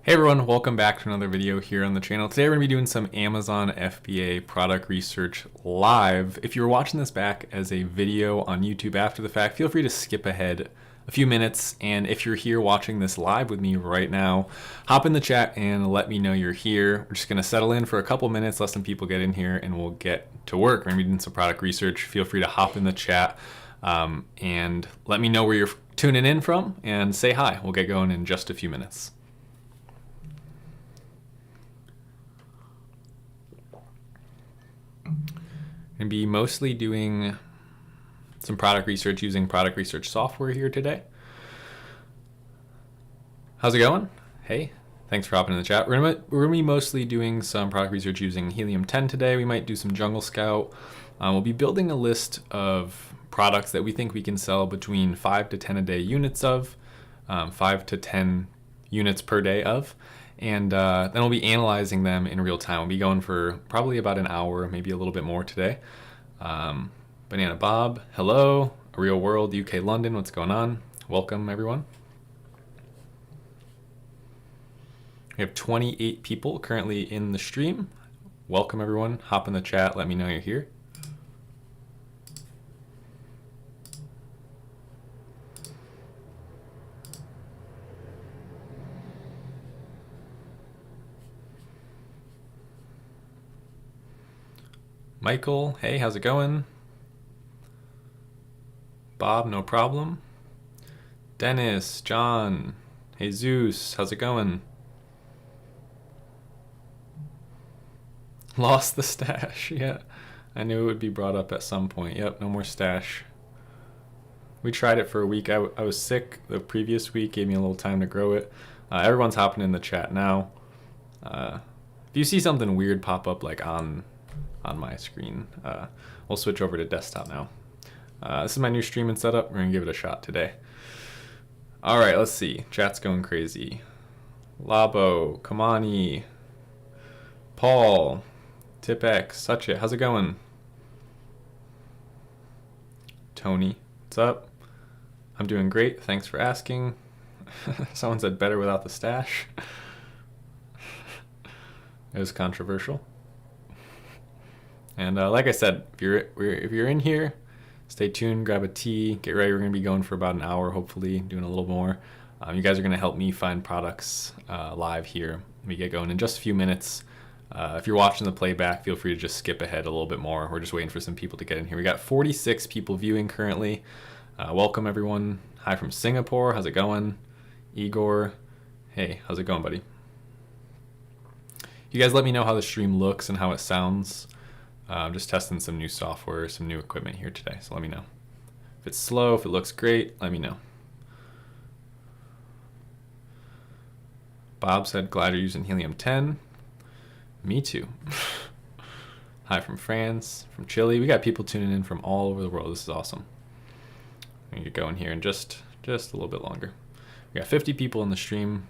Hey everyone, welcome back to another video here on the channel. Today we're going to be doing some Amazon FBA product research live. If you're watching this back as a video on YouTube after the fact, feel free to skip ahead a few minutes. And if you're here watching this live with me right now, hop in the chat and let me know you're here. We're just going to settle in for a couple minutes, let some people get in here, and we'll get to work. We're going to be doing some product research. Feel free to hop in the chat and let me know where you're tuning in from and say hi. We'll get going in just a few minutes. Going to be mostly doing some product research using product research software here today. How's it going? Hey, thanks for hopping in the chat. We're gonna be mostly doing some product research using Helium 10 today. We might do some Jungle Scout. We'll be building a list of products that we think we can sell between 5 to 10 a day units of, 5 to 10 units per day of. And then we'll be analyzing them in real time. We'll be going for probably about an hour, maybe a little bit more today. Banana Bob, hello. Real World, UK, London, what's going on? Welcome, everyone. We have 28 people currently in the stream. Welcome, everyone. Hop in the chat. Let me know you're here. Michael, hey, how's it going? Bob, no problem. Dennis, John, Jesus, how's it going? Lost the stash, yeah. I knew it would be brought up at some point. Yep, no more stash. We tried it for a week. I was sick the previous week, gave me a little time to grow it. Everyone's hopping in the chat now. If you see something weird pop up like on my screen, we'll switch over to desktop now. This is my new streaming setup. We're gonna give it a shot today. All right, let's see. Chat's going crazy. Labo, Kamani, Paul, Tipex, Such It. How's it going? Tony, what's up? I'm doing great. Thanks for asking. Someone said better without the stash. It was controversial. And like I said, if you're in here, stay tuned, grab a tea, get ready. We're going to be going for about an hour, hopefully, doing a little more. You guys are going to help me find products live here. We get going in just a few minutes. If you're watching the playback, feel free to just skip ahead a little bit more. We're just waiting for some people to get in here. We got 46 people viewing currently. Welcome, everyone. Hi from Singapore. How's it going? Igor. Hey, how's it going, buddy? You guys let me know how the stream looks and how it sounds. I'm just testing some new software, some new equipment here today, so let me know. If it's slow, if it looks great, let me know. Bob said, glad you're using Helium 10. Me too. Hi from France, from Chile. We got people tuning in from all over the world. This is awesome. I'm gonna get going here in just a little bit longer. We got 50 people in the stream.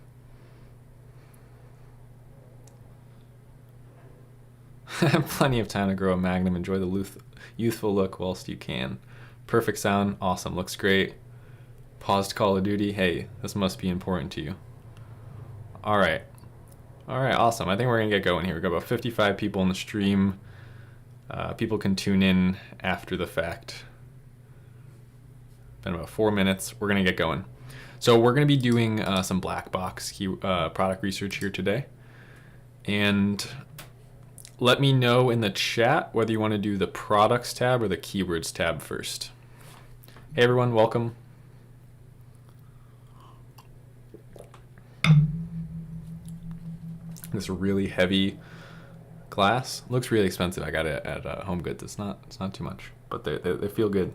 Plenty of time to grow a Magnum. Enjoy the youthful look whilst you can. Perfect sound. Awesome. Looks great. Paused Call of Duty. Hey, this must be important to you. All right. All right. Awesome. I think we're going to get going here. We've got about 55 people in the stream. People can tune in after the fact. Been about 4 minutes. We're going to get going. So we're going to be doing some black box product research here today. And let me know in the chat whether you want to do the products tab or the keywords tab first. Hey everyone, welcome. This really heavy glass looks really expensive. I got it at Home Goods. It's not too much, but they feel good.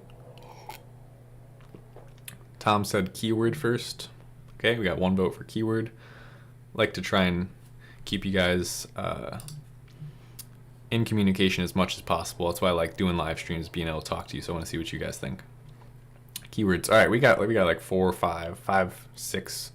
Tom said keyword first. Okay, we got one vote for keyword. Like to try and keep you guys in communication as much as possible. That's why I like doing live streams, being able to talk to you. So I want to see what you guys think. Keywords. All right, we got like 4 or 5, 6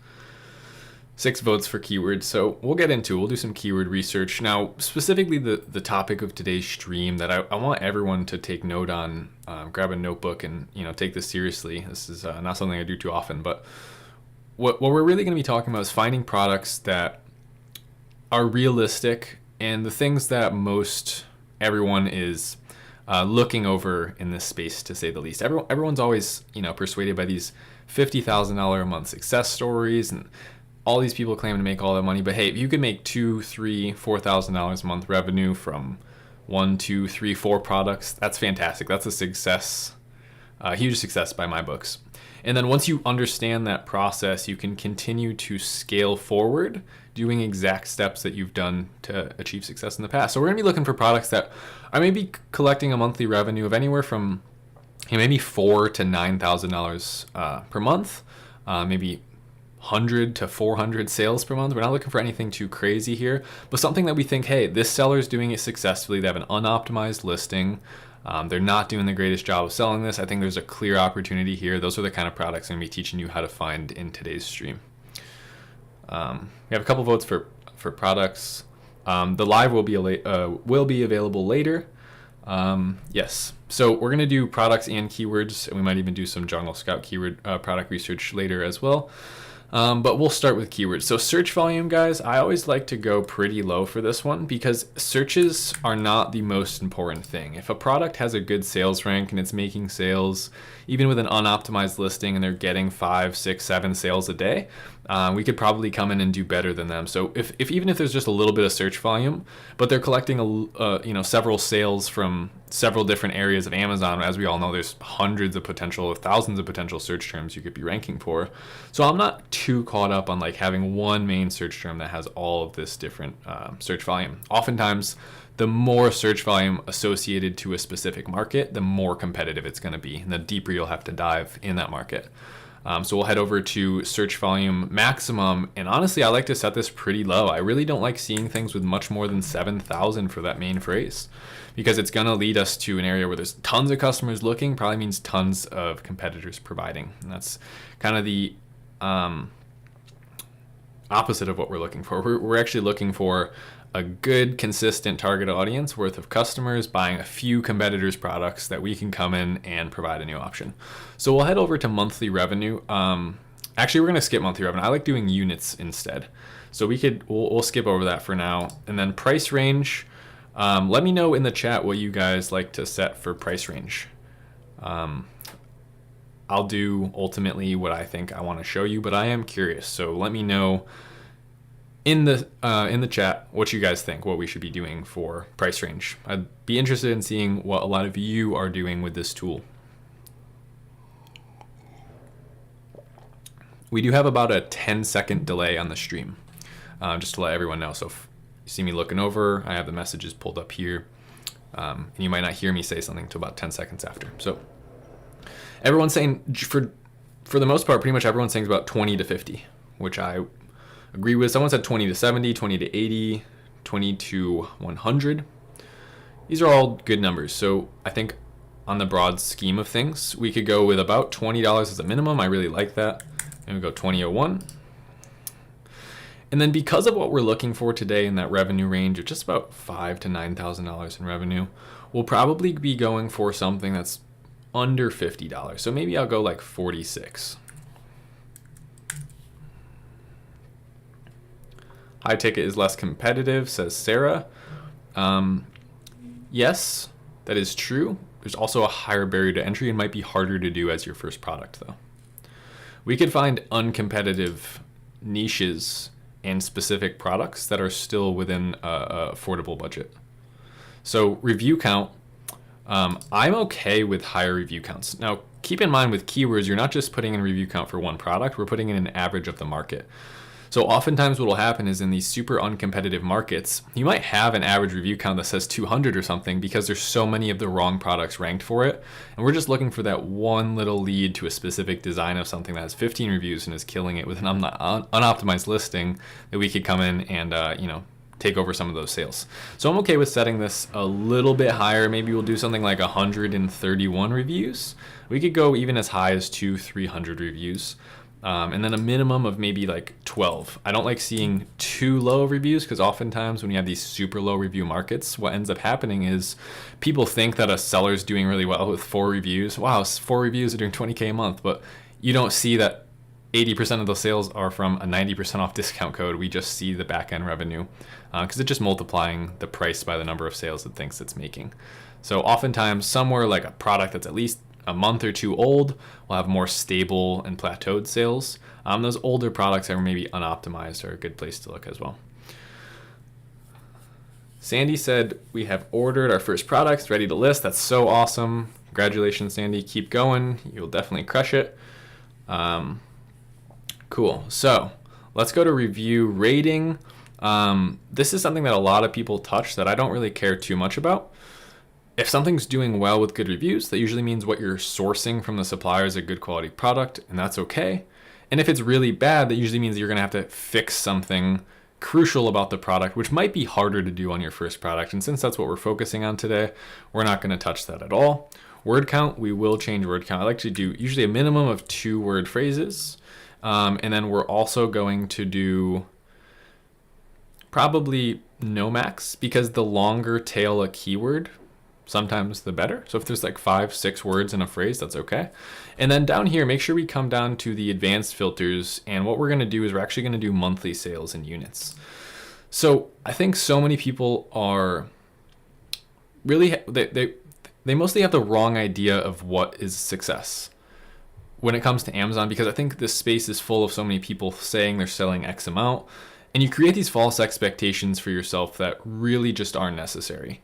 votes for keywords. So we'll get into it. We'll do some keyword research. Now, specifically the topic of today's stream that I want everyone to take note on, grab a notebook and take this seriously. This is not something I do too often, but what we're really going to be talking about is finding products that are realistic and the things that most everyone is looking over in this space, to say the least. Everyone's always, persuaded by these $50,000 a month success stories and all these people claim to make all that money. But hey, if you could make $2,000, $3,000, $4,000 a month revenue from 1, 2, 3, 4 products, that's fantastic. That's a success, a huge success by my books. And then once you understand that process, you can continue to scale forward, doing exact steps that you've done to achieve success in the past. So we're going to be looking for products that are maybe collecting a monthly revenue of anywhere from maybe $4,000 to $9,000 per month, maybe 100 to 400 sales per month. We're not looking for anything too crazy here, but something that we think, hey, this seller is doing it successfully. They have an unoptimized listing. They're not doing the greatest job of selling this. I think there's a clear opportunity here. Those are the kind of products I'm going to be teaching you how to find in today's stream. We have a couple votes for products. The live will be available later. Yes. So we're going to do products and keywords, and we might even do some Jungle Scout keyword product research later as well. But we'll start with keywords. So search volume, guys, I always like to go pretty low for this one because searches are not the most important thing. If a product has a good sales rank and it's making sales, even with an unoptimized listing, and they're getting 5, 6, 7 sales a day, we could probably come in and do better than them. So if even if there's just a little bit of search volume, but they're collecting several sales from several different areas of Amazon, as we all know, there's hundreds of potential, thousands of potential search terms you could be ranking for. So I'm not too caught up on like having one main search term that has all of this different search volume. Oftentimes, the more search volume associated to a specific market, the more competitive it's going to be, and the deeper you'll have to dive in that market. So we'll head over to search volume maximum, and honestly, I like to set this pretty low. I really don't like seeing things with much more than 7,000 for that main phrase, because it's going to lead us to an area where there's tons of customers looking, probably means tons of competitors providing. And that's kind of the opposite of what we're looking for. We're actually looking for a good, consistent target audience worth of customers buying a few competitors' products that we can come in and provide a new option. So we'll head over to monthly revenue. Actually, we're going to skip monthly revenue. I like doing units instead. So we'll skip over that for now. And then price range. Let me know in the chat what you guys like to set for price range. I'll do ultimately what I think I want to show you, but I am curious. So let me know in the chat what you guys think, what we should be doing for price range. I'd be interested in seeing what a lot of you are doing with this tool. We do have about a 10-second delay on the stream, just to let everyone know. So if you see me looking over, I have the messages pulled up here, and you might not hear me say something until about 10 seconds after. So everyone's saying, for the most part, pretty much everyone's saying about 20 to 50, which I agree with. Someone said 20 to 70, 20 to 80, 20 to 100. These are all good numbers. So I think on the broad scheme of things, we could go with about $20 as a minimum. I really like that. And we go 2001. And then because of what we're looking for today in that revenue range of just about $5,000 to $9,000 in revenue, we'll probably be going for something that's under $50. So maybe I'll go like 46. High ticket is less competitive, says Sarah. Yes, that is true. There's also a higher barrier to entry and might be harder to do as your first product, though. We could find uncompetitive niches and specific products that are still within a affordable budget. So review count, I'm okay with higher review counts. Now, keep in mind with keywords, you're not just putting in review count for one product, we're putting in an average of the market. So oftentimes what will happen is in these super uncompetitive markets, you might have an average review count that says 200 or something because there's so many of the wrong products ranked for it. And we're just looking for that one little lead to a specific design of something that has 15 reviews and is killing it with an unoptimized listing that we could come in and, take over some of those sales. So I'm okay with setting this a little bit higher. Maybe we'll do something like 131 reviews. We could go even as high as 200-300 reviews. And then a minimum of maybe like 12. I don't like seeing too low reviews because oftentimes when you have these super low review markets, what ends up happening is people think that a seller's doing really well with 4 reviews. Wow, 4 reviews are doing $20K a month, but you don't see that 80% of those sales are from a 90% off discount code. We just see the back end revenue because it's just multiplying the price by the number of sales it thinks it's making. So oftentimes somewhere like a product that's at least a month or two old will have more stable and plateaued sales. Those older products that are maybe unoptimized are a good place to look as well. Sandy said, we have ordered our first products, ready to list. That's so awesome. Congratulations, Sandy. Keep going. You'll definitely crush it. Cool. So let's go to review rating. This is something that a lot of people touch that I don't really care too much about. If something's doing well with good reviews, that usually means what you're sourcing from the supplier is a good quality product, and that's okay. And if it's really bad, that usually means you're going to have to fix something crucial about the product, which might be harder to do on your first product. And since that's what we're focusing on today, we're not going to touch that at all. Word count, we will change word count. I like to do usually a minimum of 2 word phrases. And then we're also going to do probably no max, because the longer tail a keyword, sometimes the better. So if there's like 5-6 words in a phrase, that's okay. And then down here, make sure we come down to the advanced filters. And what we're going to do is we're actually going to do monthly sales in units. So I think so many people are really, they mostly have the wrong idea of what is success when it comes to Amazon, because I think this space is full of so many people saying they're selling X amount, and you create these false expectations for yourself that really just aren't necessary.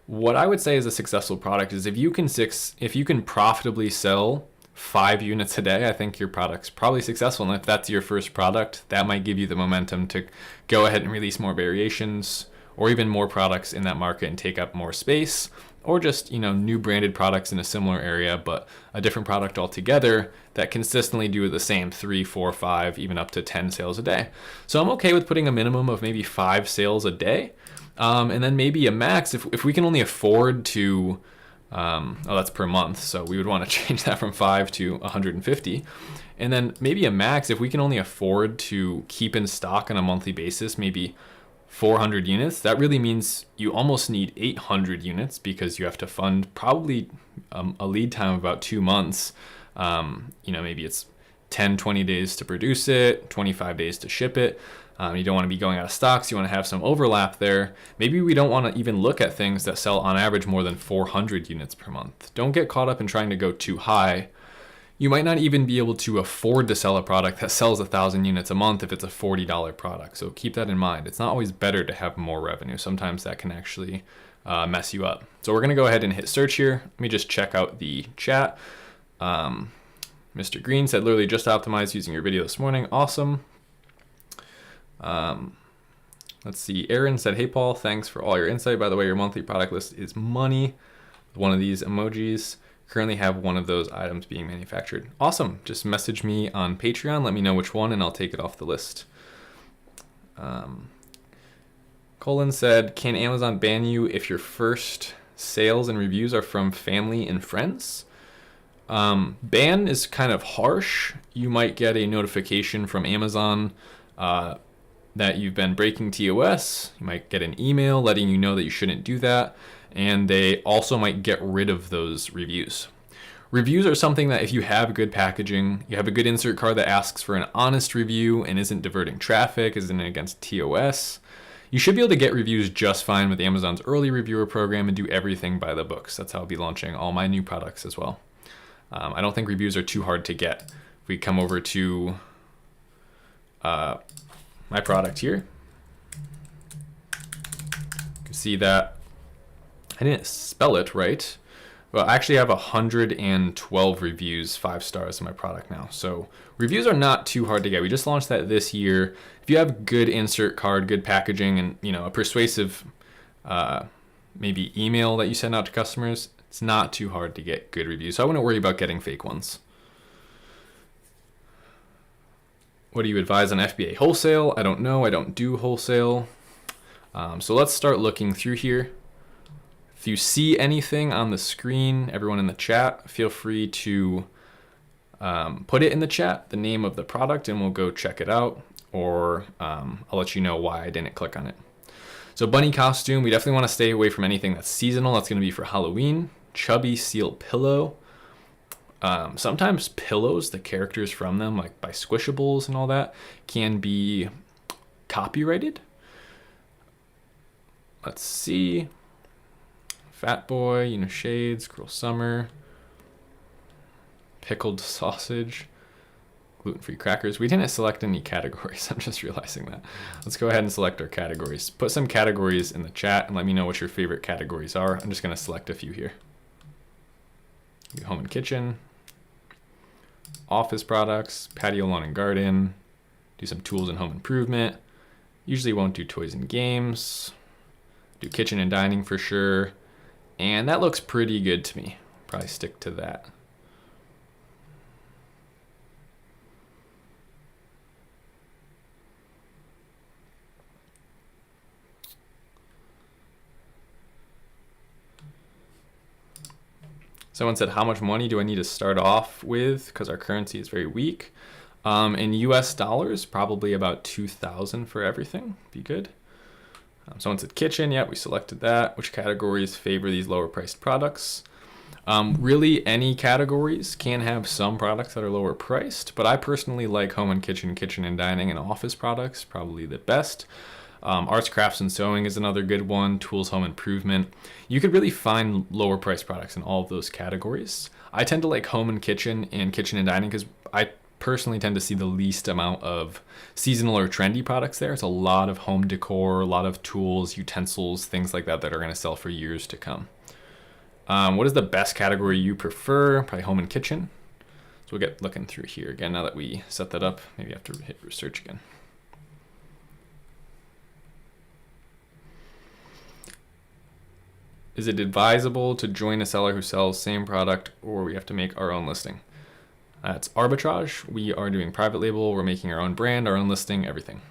What I would say is a successful product is if you can profitably sell 5 units a day, I think your product's probably successful. And if that's your first product, that might give you the momentum to go ahead and release more variations or even more products in that market and take up more space, or just, new branded products in a similar area, but a different product altogether that consistently do the same 3, 4, 5, even up to 10 sales a day. So I'm okay with putting a minimum of maybe 5 sales a day. And then maybe a max if we can only afford to, that's per month. So we would want to change that from 5 to 150. And then maybe a max if we can only afford to keep in stock on a monthly basis, maybe 400 units. That really means you almost need 800 units because you have to fund probably a lead time of about 2 months. Maybe it's 10, 20 days to produce it, 25 days to ship it. You don't want to be going out of stocks. You want to have some overlap there. Maybe we don't want to even look at things that sell on average more than 400 units per month. Don't get caught up in trying to go too high. You might not even be able to afford to sell a product that sells 1,000 units a month if it's a $40 product. So keep that in mind. It's not always better to have more revenue. Sometimes that can actually mess you up. So we're going to go ahead and hit search here. Let me just check out the chat. Mr. Green said, literally just optimized using your video this morning. Awesome. Let's see. Aaron said, hey, Paul, thanks for all your insight. By the way, your monthly product list is money. One of these emojis. Currently have one of those items being manufactured. Awesome. Just message me on Patreon. Let me know which one and I'll take it off the list. Colin said, can Amazon ban you if your first sales and reviews are from family and friends? Ban is kind of harsh. You might get a notification from Amazon that you've been breaking TOS. You might get an email letting you know that you shouldn't do that. And they also might get rid of those reviews. Reviews are something that if you have good packaging, you have a good insert card that asks for an honest review and isn't diverting traffic, isn't against TOS, you should be able to get reviews just fine with Amazon's early reviewer program and do everything by the books. That's how I'll be launching all my new products as well. I don't think reviews are too hard to get. If we come over to my product here, you can see that I didn't spell it right. Well, I actually have 112 reviews, 5 stars in my product now. So reviews are not too hard to get. We just launched that this year. If you have good insert card, good packaging, and a persuasive maybe email that you send out to customers, it's not too hard to get good reviews. So I wouldn't worry about getting fake ones. What do you advise on FBA wholesale? I don't know. I don't do wholesale. So let's start looking through here. If you see anything on the screen, everyone in the chat, feel free to put it in the chat, the name of the product, and we'll go check it out, or I'll let you know why I didn't click on it. So bunny costume, we definitely want to stay away from anything that's seasonal. That's going to be for Halloween. Chubby seal pillow. Sometimes pillows, the characters from them, like by Squishables and all that, can be copyrighted. Let's see. Fat Boy, Shades, Cruel Summer, Pickled Sausage, gluten-free crackers. We didn't select any categories. I'm just realizing that. Let's go ahead and select our categories. Put some categories in the chat and let me know what your favorite categories are. I'm just going to select a few here. Home and kitchen, office products, patio, lawn and garden, do some tools and home improvement. Usually won't do toys and games. Do kitchen and dining for sure. And that looks pretty good to me. Probably stick to that. Someone said, how much money do I need to start off with? Because our currency is very weak. In US dollars, probably about 2,000 for everything. Be good. Someone said kitchen. Yeah, we selected that. Which categories favor these lower priced products? Really, any categories can have some products that are lower priced, but I personally like home and kitchen, kitchen and dining, and office products, probably the best. Arts, crafts, and sewing is another good one. Tools, home improvement. You could really find lower priced products in all of those categories. I tend to like home and kitchen and dining because I personally tend to see the least amount of seasonal or trendy products there. It's a lot of home decor, a lot of tools, utensils, things like that that are going to sell for years to come. What is the best category you prefer? Probably home and kitchen. So we'll get looking through here again now that we set that up. Maybe I have to hit research again. Is it advisable to join a seller who sells same product, or we have to make our own listing? That's arbitrage. We are doing private label. We're making our own brand, our own listing, everything.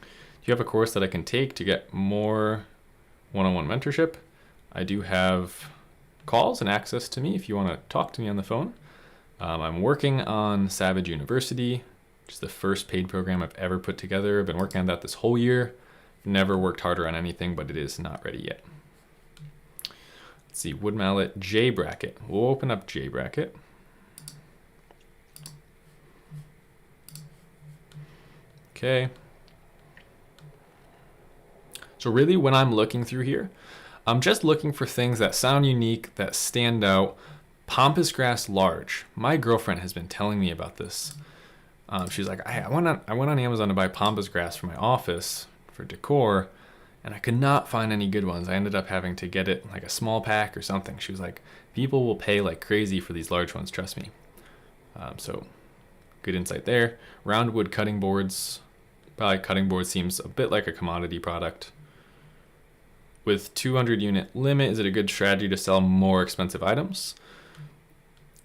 Do you have a course that I can take to get more one-on-one mentorship? I do have calls and access to me if you want to talk to me on the phone. I'm working on Savage University, which is the first paid program I've ever put together. I've been working on that this whole year. Never worked harder on anything, but it is not ready yet. Let's see, wood mallet, J bracket. We'll open up J bracket. Okay. So really when I'm looking through here, I'm just looking for things that sound unique, that stand out. Pampas grass large. My girlfriend has been telling me about this. She's like, I went on Amazon to buy pampas grass for my office for decor, and I could not find any good ones. I ended up having to get it like a small pack or something. She was like, people will pay like crazy for these large ones, trust me. So good insight there. Roundwood cutting boards. Probably cutting board seems a bit like a commodity product. With 200 unit limit, is it a good strategy to sell more expensive items?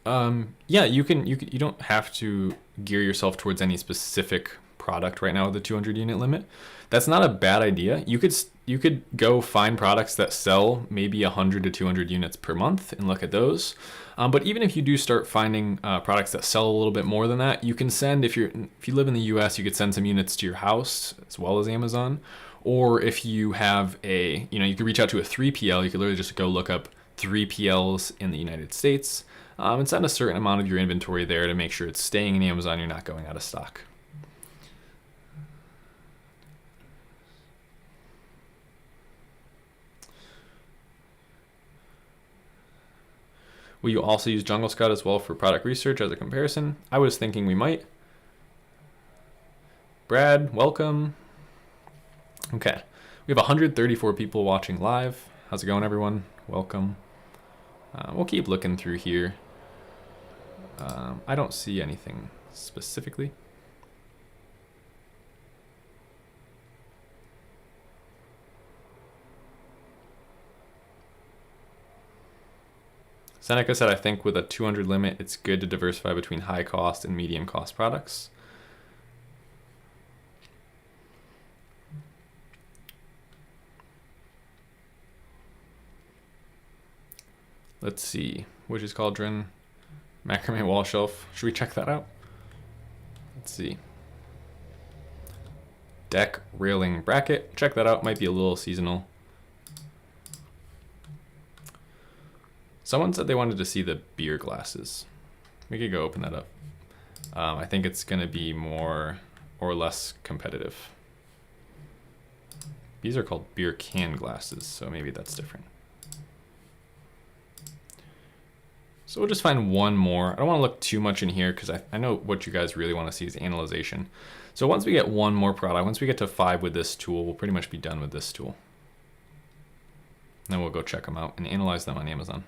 Yeah, you don't have to gear yourself towards any specific product right now with the 200 unit limit. That's not a bad idea. You could go find products that sell maybe 100 to 200 units per month and look at those. But even if you do start finding products that sell a little bit more than that, you can send, if you live in the US, you could send some units to your house as well as Amazon. Or if you have you could reach out to a 3PL. You could literally just go look up 3PLs in the United States and send a certain amount of your inventory there to make sure it's staying in Amazon. You're not going out of stock. Will you also use Jungle Scout as well for product research as a comparison? I was thinking we might. Brad, welcome. Okay, we have 134 people watching live. How's it going, everyone? Welcome. We'll keep looking through here. I don't see anything specifically. Seneca said, I think with a 200 limit, it's good to diversify between high cost and medium cost products. Let's see, Witch's Cauldron, macrame wall shelf. Should we check that out? Let's see. Deck railing bracket. Check that out. Might be a little seasonal. Someone said they wanted to see the beer glasses. We could go open that up. I think it's going to be more or less competitive. These are called beer can glasses, so maybe that's different. So we'll just find one more. I don't want to look too much in here because I know what you guys really want to see is analyzation. So once we get one more product, once we get to 5 with this tool, we'll pretty much be done with this tool. And then we'll go check them out and analyze them on Amazon.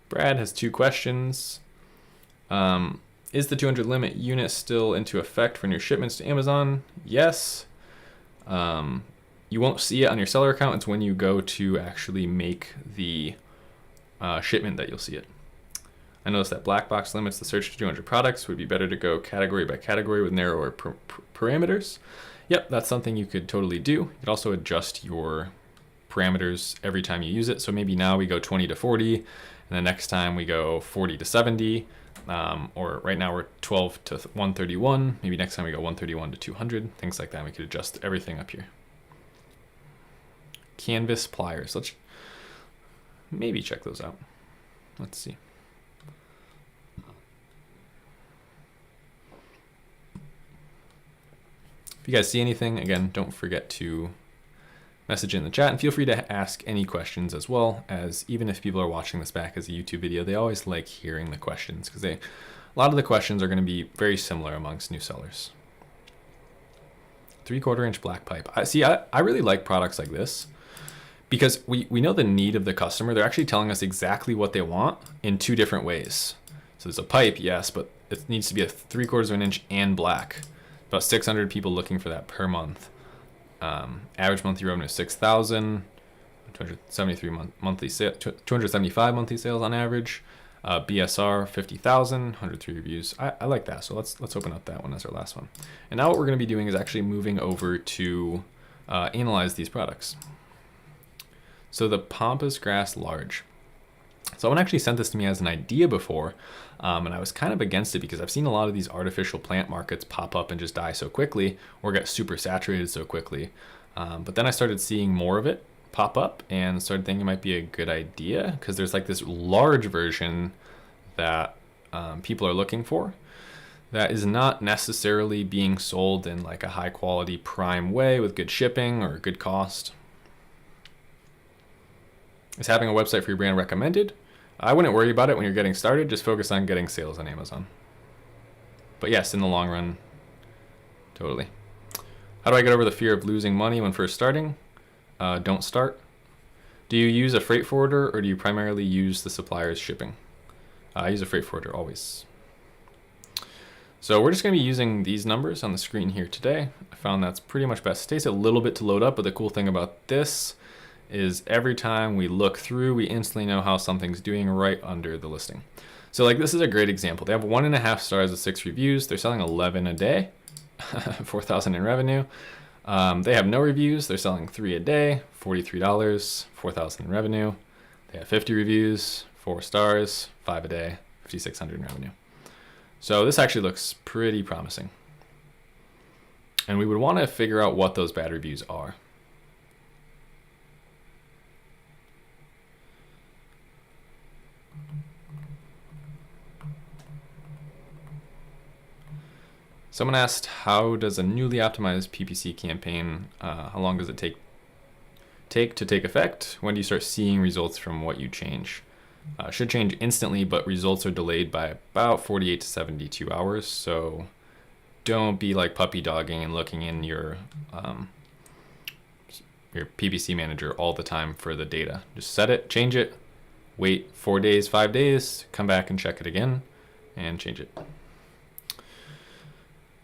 Brad has 2 questions. Is the 200 limit unit still into effect for new shipments to Amazon? Yes. You won't see it on your seller account. It's when you go to actually make the shipment that you'll see it. I noticed that black box limits the search to 200 products. Would it be better to go category by category with narrower parameters? Yep, that's something you could totally do. You could also adjust your parameters every time you use it. So maybe now we go 20 to 40, and the next time we go 40 to 70, or right now we're 12 to 131. Maybe next time we go 131 to 200, things like that. We could adjust everything up here. Canvas pliers. Let's maybe check those out. Let's see. If you guys see anything, again, don't forget to message in the chat, and feel free to ask any questions as well, as even if people are watching this back as a YouTube video, they always like hearing the questions because a lot of the questions are going to be very similar amongst new sellers. 3/4 inch black pipe. I really like products like this because we know the need of the customer. They're actually telling us exactly what they want in 2 different ways. So there's a pipe, yes, but it needs to be a 3/4 inch and black. About 600 people looking for that per month. Average monthly revenue is 6,000, 275 monthly sales on average. BSR 50,000, 103 reviews. I like that. So let's open up that one as our last one. And now what we're going to be doing is actually moving over to analyze these products. So the pampas grass large. Someone actually sent this to me as an idea before, and I was kind of against it because I've seen a lot of these artificial plant markets pop up and just die so quickly or get super saturated so quickly. But then I started seeing more of it pop up and started thinking it might be a good idea because there's like this large version that people are looking for that is not necessarily being sold in like a high quality prime way with good shipping or good cost. Is having a website for your brand recommended? I wouldn't worry about it when you're getting started. Just focus on getting sales on Amazon. But yes, in the long run, totally. How do I get over the fear of losing money when first starting? Don't start. Do you use a freight forwarder or do you primarily use the supplier's shipping? I use a freight forwarder always. So we're just going to be using these numbers on the screen here today. I found that's pretty much best. It takes a little bit to load up, but the cool thing about this is every time we look through, we instantly know how something's doing right under the listing. So like this is a great example. They have 1.5 stars with 6 reviews. They're selling 11 a day, 4,000 in revenue. They have no reviews. They're selling 3 a day, $43, 4,000 in revenue. They have 50 reviews, 4 stars, 5 a day, 5,600 in revenue. So this actually looks pretty promising. And we would want to figure out what those bad reviews are. Someone asked, how does a newly optimized PPC campaign, how long does it take to take effect? When do you start seeing results from what you change? Should change instantly, but results are delayed by about 48 to 72 hours. So don't be like puppy dogging and looking in your PPC manager all the time for the data. Just set it, change it, wait 4 days, 5 days, come back and check it again and change it.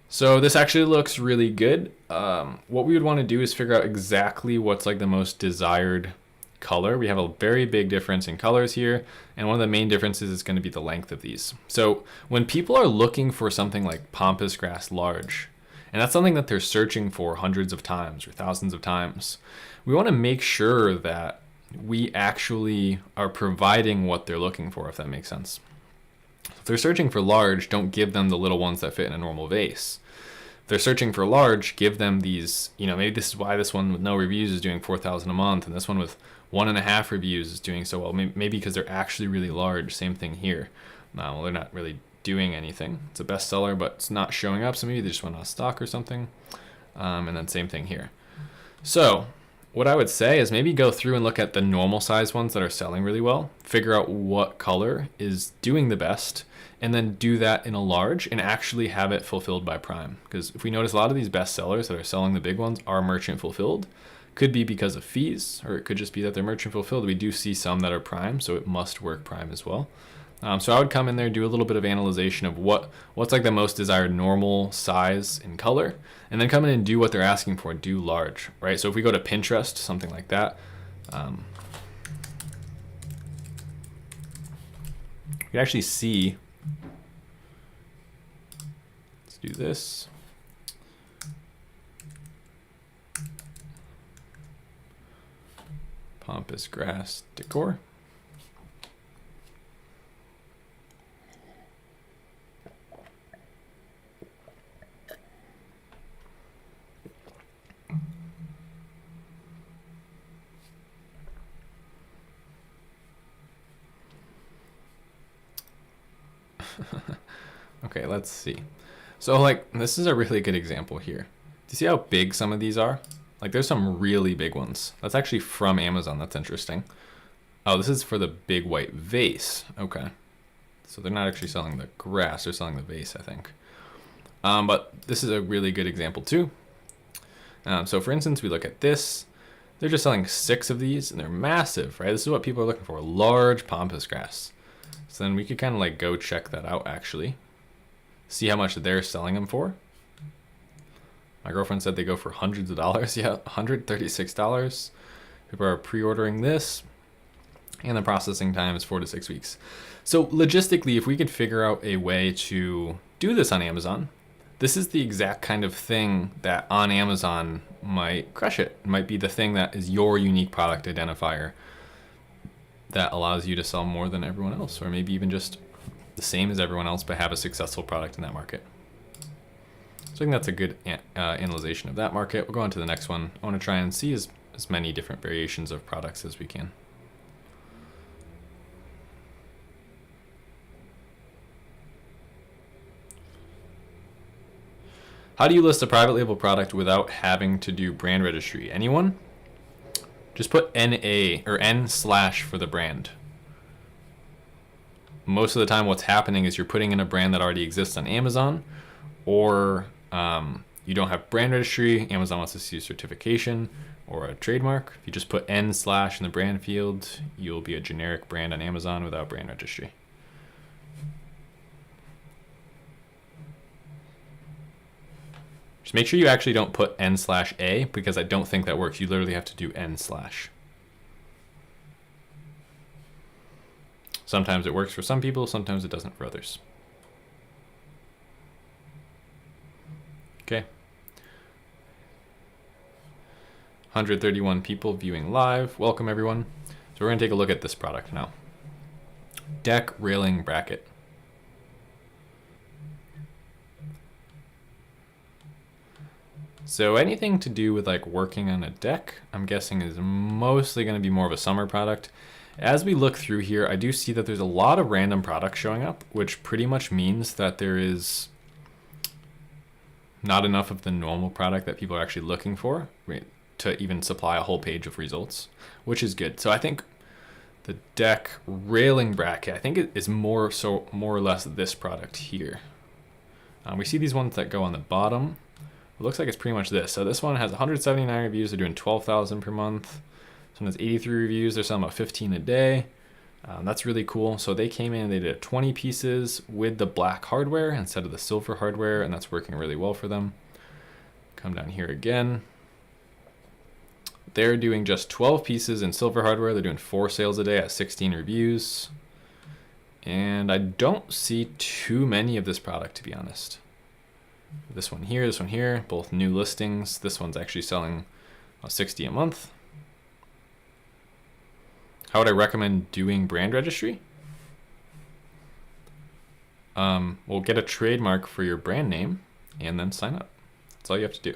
So this actually looks really good. What we would want to do is figure out exactly what's like the most desired color. We have a very big difference in colors here, and one of the main differences is going to be the length of these. So when people are looking for something like pampas grass large, and that's something that they're searching for hundreds of times or thousands of times, we want to make sure that we actually are providing what they're looking for, if that makes sense. If they're searching for large, don't give them the little ones that fit in a normal vase. they're searching for large, give them these, maybe this is why this one with no reviews is doing 4,000 a month, and this one with 1.5 reviews is doing so well. Maybe because they're actually really large. Same thing here. Well, they're not really doing anything. It's a bestseller, but it's not showing up, so maybe they just went off stock or something. And then same thing here. So what I would say is maybe go through and look at the normal size ones that are selling really well, figure out what color is doing the best, and then do that in a large and actually have it fulfilled by Prime. Because if we notice, a lot of these best sellers that are selling the big ones are merchant fulfilled. Could be because of fees, or it could just be that they're merchant fulfilled. We do see some that are Prime, so it must work Prime as well. So I would come in there, do a little bit of analyzation of what's like the most desired normal size and color, and then come in and do what they're asking for, do large, right? So if we go to Pinterest, something like that, you can actually see, let's do this. Pampas grass decor. Okay, let's see. So like, this is a really good example here. Do you see how big some of these are? Like there's some really big ones. That's actually from Amazon. That's interesting. Oh, this is for the big white vase. Okay. So they're not actually selling the grass, they're selling the vase, I think. But this is a really good example too. So for instance, we look at this. They're just selling 6 of these and they're massive, right? This is what people are looking for, large pampas grass. So then we could kind of like go check that out actually. See how much they're selling them for. My girlfriend said they go for hundreds of dollars. Yeah, $136. People are pre-ordering this, and the processing time is 4 to 6 weeks. So logistically, if we could figure out a way to do this on Amazon, this is the exact kind of thing that on Amazon might crush it. It might be the thing that is your unique product identifier that allows you to sell more than everyone else, or maybe even just the same as everyone else, but have a successful product in that market. So I think that's a good analyzation of that market. We'll go on to the next one. I want to try and see as many different variations of products as we can. How do you list a private label product without having to do brand registry? Anyone? Just put NA or N/ for the brand. Most of the time what's happening is you're putting in a brand that already exists on Amazon, or you don't have brand registry, Amazon wants to see a certification or a trademark. If you just put N/ in the brand field, you'll be a generic brand on Amazon without brand registry. Just make sure you actually don't put N/A, because I don't think that works. You literally have to do N/. Sometimes it works for some people, sometimes it doesn't for others. Okay. 131 people viewing live. Welcome everyone. So we're going to take a look at this product now. Deck railing bracket. So anything to do with like working on a deck, I'm guessing is mostly going to be more of a summer product. As we look through here, I do see that there's a lot of random products showing up, which pretty much means that there is not enough of the normal product that people are actually looking for to even supply a whole page of results, which is good. So I think the deck railing bracket, I think it is more or less this product here. We see these ones that go on the bottom. It looks like it's pretty much this. So this one has 179 reviews. They're doing 12,000 per month. This one has 83 reviews. They're selling about 15 a day. That's really cool. So they came in and they did 20 pieces with the black hardware instead of the silver hardware, and that's working really well for them. Come down here again. They're doing just 12 pieces in silver hardware. They're doing 4 sales a day at 16 reviews. And I don't see too many of this product, to be honest. This one here, both new listings. This one's actually selling 60 a month. How would I recommend doing brand registry? We'll get a trademark for your brand name and then sign up. That's all you have to do.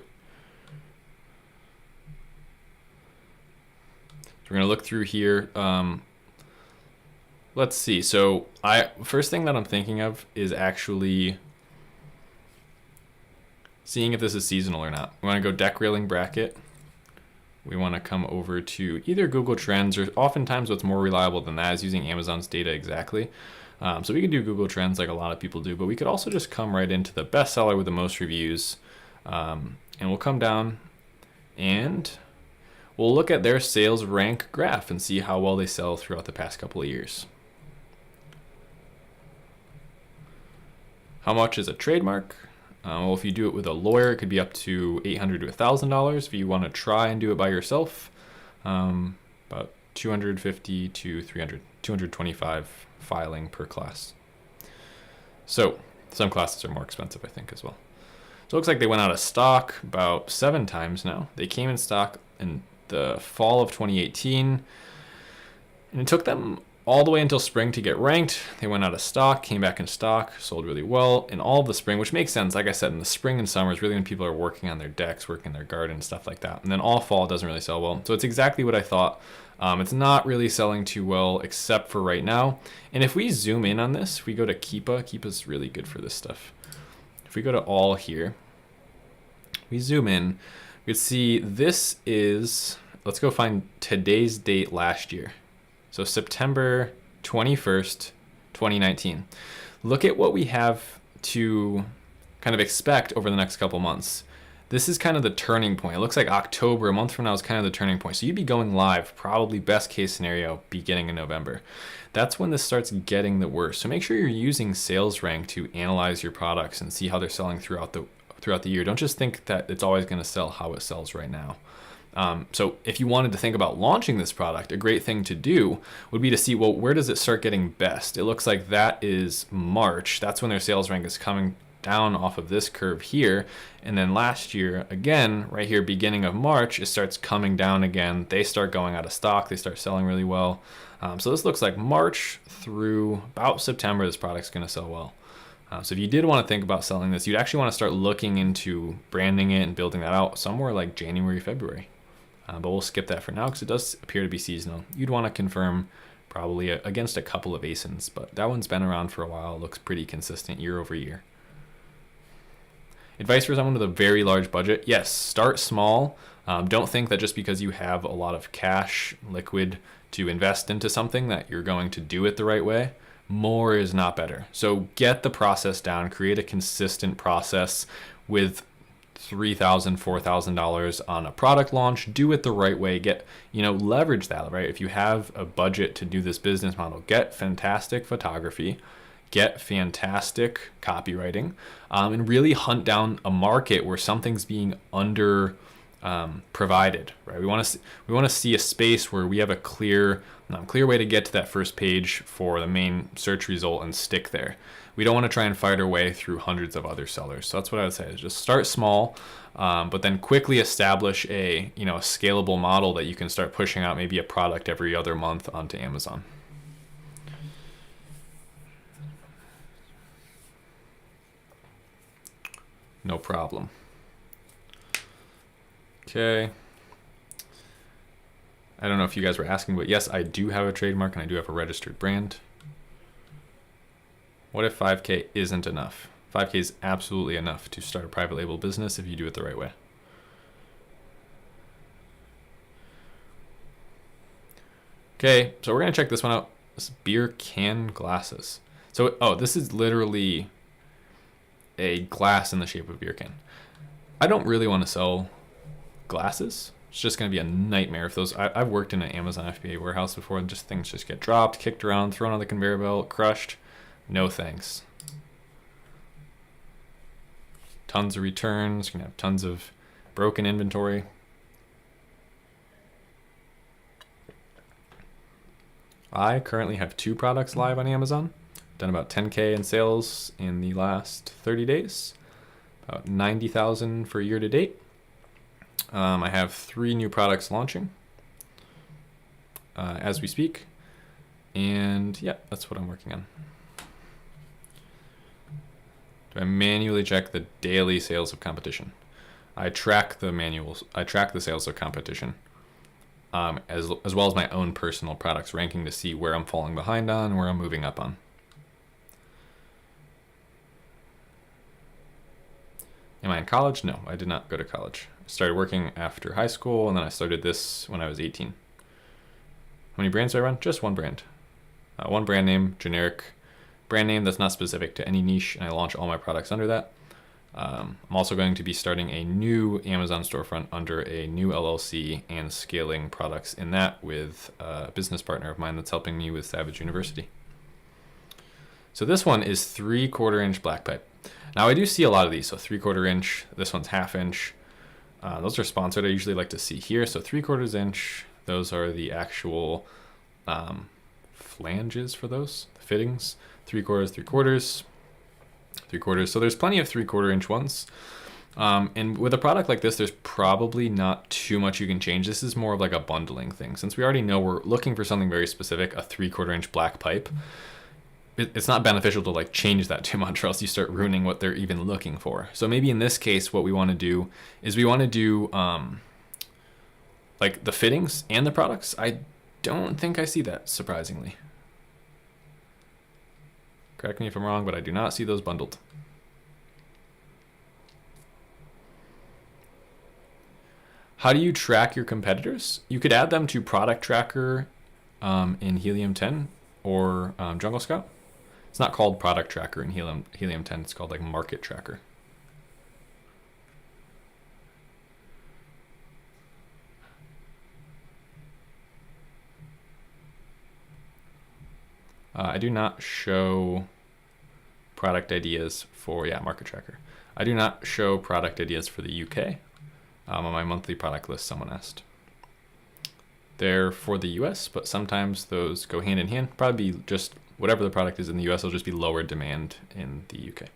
So we're gonna look through here. Let's see. So first thing that I'm thinking of is actually seeing if this is seasonal or not. We want to go deck railing bracket. We want to come over to either Google Trends, or oftentimes what's more reliable than that is using Amazon's data exactly. So we could do Google Trends like a lot of people do, but we could also just come right into the bestseller with the most reviews. And we'll come down and we'll look at their sales rank graph and see how well they sell throughout the past couple of years. How much is a trademark? Well, if you do it with a lawyer, it could be up to $800 to $1,000. If you want to try and do it by yourself, about $250 to $300, $225 filing per class. So some classes are more expensive, I think, as well. So it looks like they went out of stock about 7 times now. They came in stock in the fall of 2018, and it took them all the way until spring to get ranked. They went out of stock, came back in stock, sold really well in all of the spring, which makes sense. Like I said, in the spring and summer is really when people are working on their decks, working in their garden, stuff like that. And then all fall doesn't really sell well. So it's exactly what I thought. It's not really selling too well, except for right now. And if we zoom in on this, if we go to Keepa's really good for this stuff. If we go to all here, we zoom in, we can see this is, let's go find today's date last year. So September 21st, 2019. Look at what we have to kind of expect over the next couple months. This is kind of the turning point. It looks like October, a month from now, is kind of the turning point. So you'd be going live, probably best case scenario, beginning in November. That's when this starts getting the worst. So make sure you're using sales rank to analyze your products and see how they're selling throughout the year. Don't just think that it's always going to sell how it sells right now. So if you wanted to think about launching this product, a great thing to do would be to see, well, where does it start getting best? It looks like that is March. That's when their sales rank is coming down off of this curve here. And then last year, again, right here, beginning of March, it starts coming down again. They start going out of stock. They start selling really well. So this looks like March through about September, this product's going to sell well. So if you did want to think about selling this, you'd actually want to start looking into branding it and building that out somewhere like January, February. But we'll skip that for now because it does appear to be seasonal. You'd want to confirm probably against a couple of ASINs, but that one's been around for a while. It looks pretty consistent year over year. Advice for someone with a very large budget: yes, start small. Don't think that just because you have a lot of cash liquid to invest into something that you're going to do it the right way. More is not better. So get the process down, create a consistent process with $3,000, $4,000 on a product launch. Do it the right way. Leverage that, right? If you have a budget to do this business model, get fantastic photography, get fantastic copywriting, and really hunt down a market where something's being under provided, right? We want to see a space where we have a clear way to get to that first page for the main search result and stick there. We don't want to try and fight our way through hundreds of other sellers. So that's what I would say, is just start small, but then quickly establish a scalable model that you can start pushing out maybe a product every other month onto Amazon. No problem. Okay. I don't know if you guys were asking, but yes, I do have a trademark and I do have a registered brand. What if 5K isn't enough? 5K is absolutely enough to start a private label business if you do it the right way. Okay, so we're gonna check this one out. This is beer can glasses. So, this is literally a glass in the shape of a beer can. I don't really want to sell glasses. It's just going to be a nightmare if those. I've worked in an Amazon FBA warehouse before, and things just get dropped, kicked around, thrown on the conveyor belt, crushed. No thanks. Tons of returns. You're going to have tons of broken inventory. I currently have 2 products live on Amazon. Done about 10K in sales in the last 30 days. About 90,000 for year to date. I have 3 new products launching as we speak. And yeah, that's what I'm working on. Do I manually check the daily sales of competition? I track the manuals. I track the sales of competition, as well as my own personal products ranking to see where I'm falling behind on, where I'm moving up on. Am I in college? No, I did not go to college. I started working after high school, and then I started this when I was 18. How many brands do I run? Just one brand. One brand name, generic brand name that's not specific to any niche, and I launch all my products under that. I'm also going to be starting a new Amazon storefront under a new LLC and scaling products in that with a business partner of mine that's helping me with Savage University. So this one is 3/4 inch black pipe. Now I do see a lot of these, so 3/4 inch, this one's 1/2 inch. Those are sponsored. I usually like to see here. So 3/4 inch, those are the actual flanges for those, the fittings. 3/4, 3/4, 3/4. So there's plenty of 3/4 inch ones. And with a product like this, there's probably not too much you can change. This is more of like a bundling thing. Since we already know we're looking for something very specific, a 3/4 inch black pipe, it's not beneficial to like change that too much, or else you start ruining what they're even looking for. So maybe in this case, what we want to do is we want to do like the fittings and the products. I don't think I see that, surprisingly. Correct me if I'm wrong, but I do not see those bundled. How do you track your competitors? You could add them to Product Tracker in Helium 10 or Jungle Scout. It's not called Product Tracker in Helium 10. It's called like Market Tracker. I do not show product ideas for, Market Tracker. I do not show product ideas for the UK on my monthly product list, someone asked. They're for the US, but sometimes those go hand in hand. Probably be just whatever the product is in the US, will just be lower demand in the UK.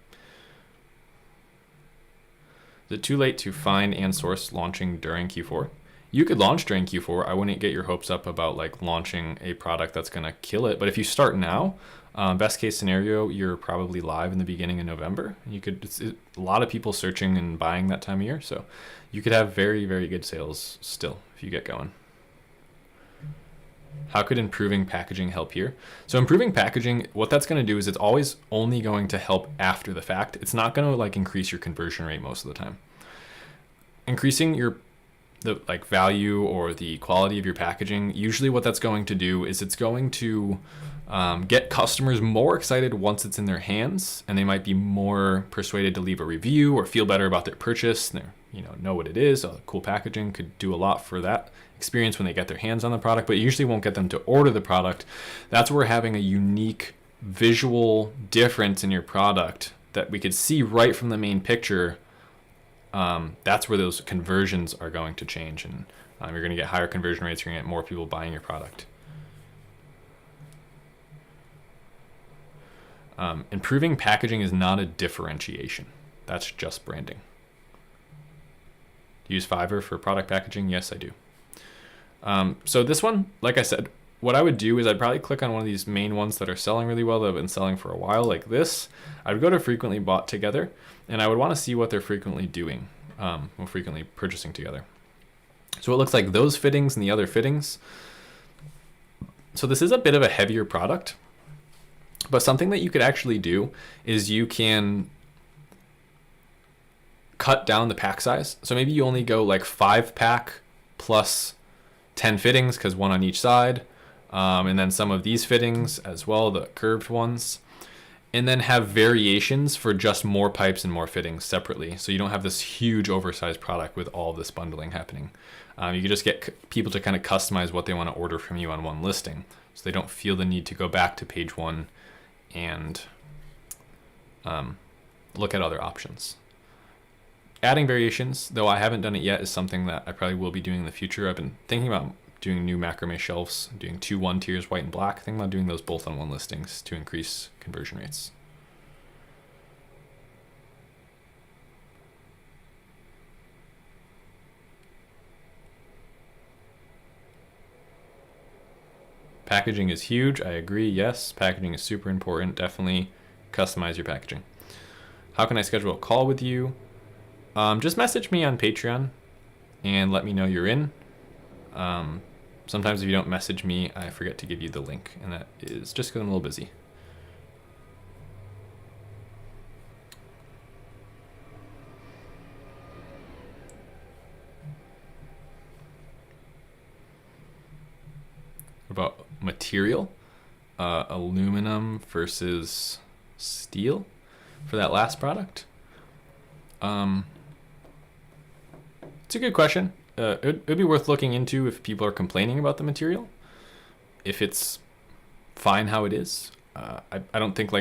Is it too late to find and source launching during Q4? You could launch during Q4. I wouldn't get your hopes up about like launching a product that's going to kill it. But if you start now, best case scenario, you're probably live in the beginning of November. It's a lot of people searching and buying that time of year. So you could have very, very good sales still if you get going. How could improving packaging help here? So improving packaging, what that's going to do is it's always only going to help after the fact. It's not going to like increase your conversion rate most of the time. Increasing the like value or the quality of your packaging, usually what that's going to do is it's going to get customers more excited once it's in their hands, and they might be more persuaded to leave a review or feel better about their purchase. And they know what it is. Cool packaging could do a lot for that experience when they get their hands on the product, but it usually won't get them to order the product. That's where having a unique visual difference in your product that we could see right from the main picture, that's where those conversions are going to change, and you're going to get higher conversion rates. You're going to get more people buying your product. Improving packaging is not a differentiation. That's just branding. Do you use Fiverr for product packaging? Yes, I do. So this one, like I said, what I would do is I'd probably click on one of these main ones that are selling really well, that have been selling for a while, like this. I would go to frequently bought together, and I would want to see what they're frequently doing, or frequently purchasing together. So it looks like those fittings and the other fittings. So this is a bit of a heavier product, but something that you could actually do is you can cut down the pack size. So maybe you only go like 5-pack plus 10 fittings, because one on each side. And then some of these fittings as well, the curved ones. And then have variations for just more pipes and more fittings separately. So you don't have this huge oversized product with all this bundling happening. You can just get people to kind of customize what they want to order from you on one listing, so they don't feel the need to go back to page one and look at other options. Adding variations, though I haven't done it yet, is something that I probably will be doing in the future. I've been thinking about doing new macrame shelves, doing 2 1-tiers, white and black. Thinking about doing those both on one listings to increase conversion rates. Packaging is huge. I agree. Yes, packaging is super important. Definitely customize your packaging. How can I schedule a call with you? Just message me on Patreon and let me know you're in. Sometimes if you don't message me, I forget to give you the link, and that is just because I'm a little busy. About material, aluminum versus steel for that last product. It's a good question. It'd be worth looking into if people are complaining about the material. If it's fine how it is, I don't think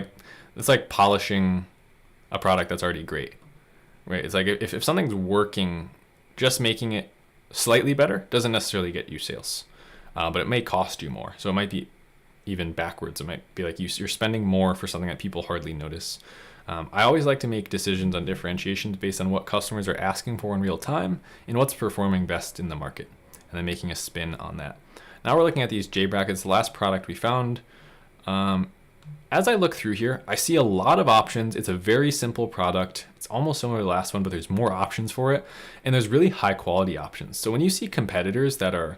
it's like polishing a product that's already great, right? It's like if something's working, just making it slightly better doesn't necessarily get you sales. But it may cost you more. So it might be even backwards. It might be like you're spending more for something that people hardly notice. I always like to make decisions on differentiations based on what customers are asking for in real time and what's performing best in the market, and then making a spin on that. Now we're looking at these J brackets, the last product we found. As I look through here, I see a lot of options. It's a very simple product. It's almost similar to the last one, but there's more options for it. And there's really high quality options. So when you see competitors that are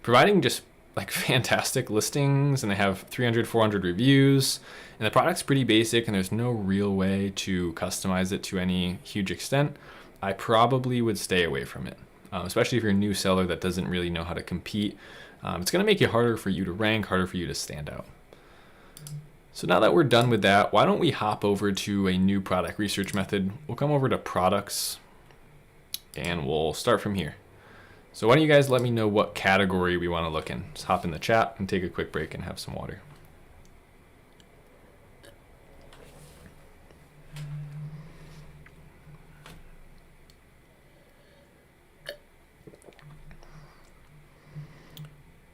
providing just like fantastic listings and they have 300, 400 reviews and the product's pretty basic and there's no real way to customize it to any huge extent, I probably would stay away from it, especially if you're a new seller that doesn't really know how to compete. It's going to make it harder for you to rank, harder for you to stand out. So now that we're done with that, why don't we hop over to a new product research method? We'll come over to products and we'll start from here. So why don't you guys let me know what category we want to look in. Just hop in the chat and take a quick break and have some water.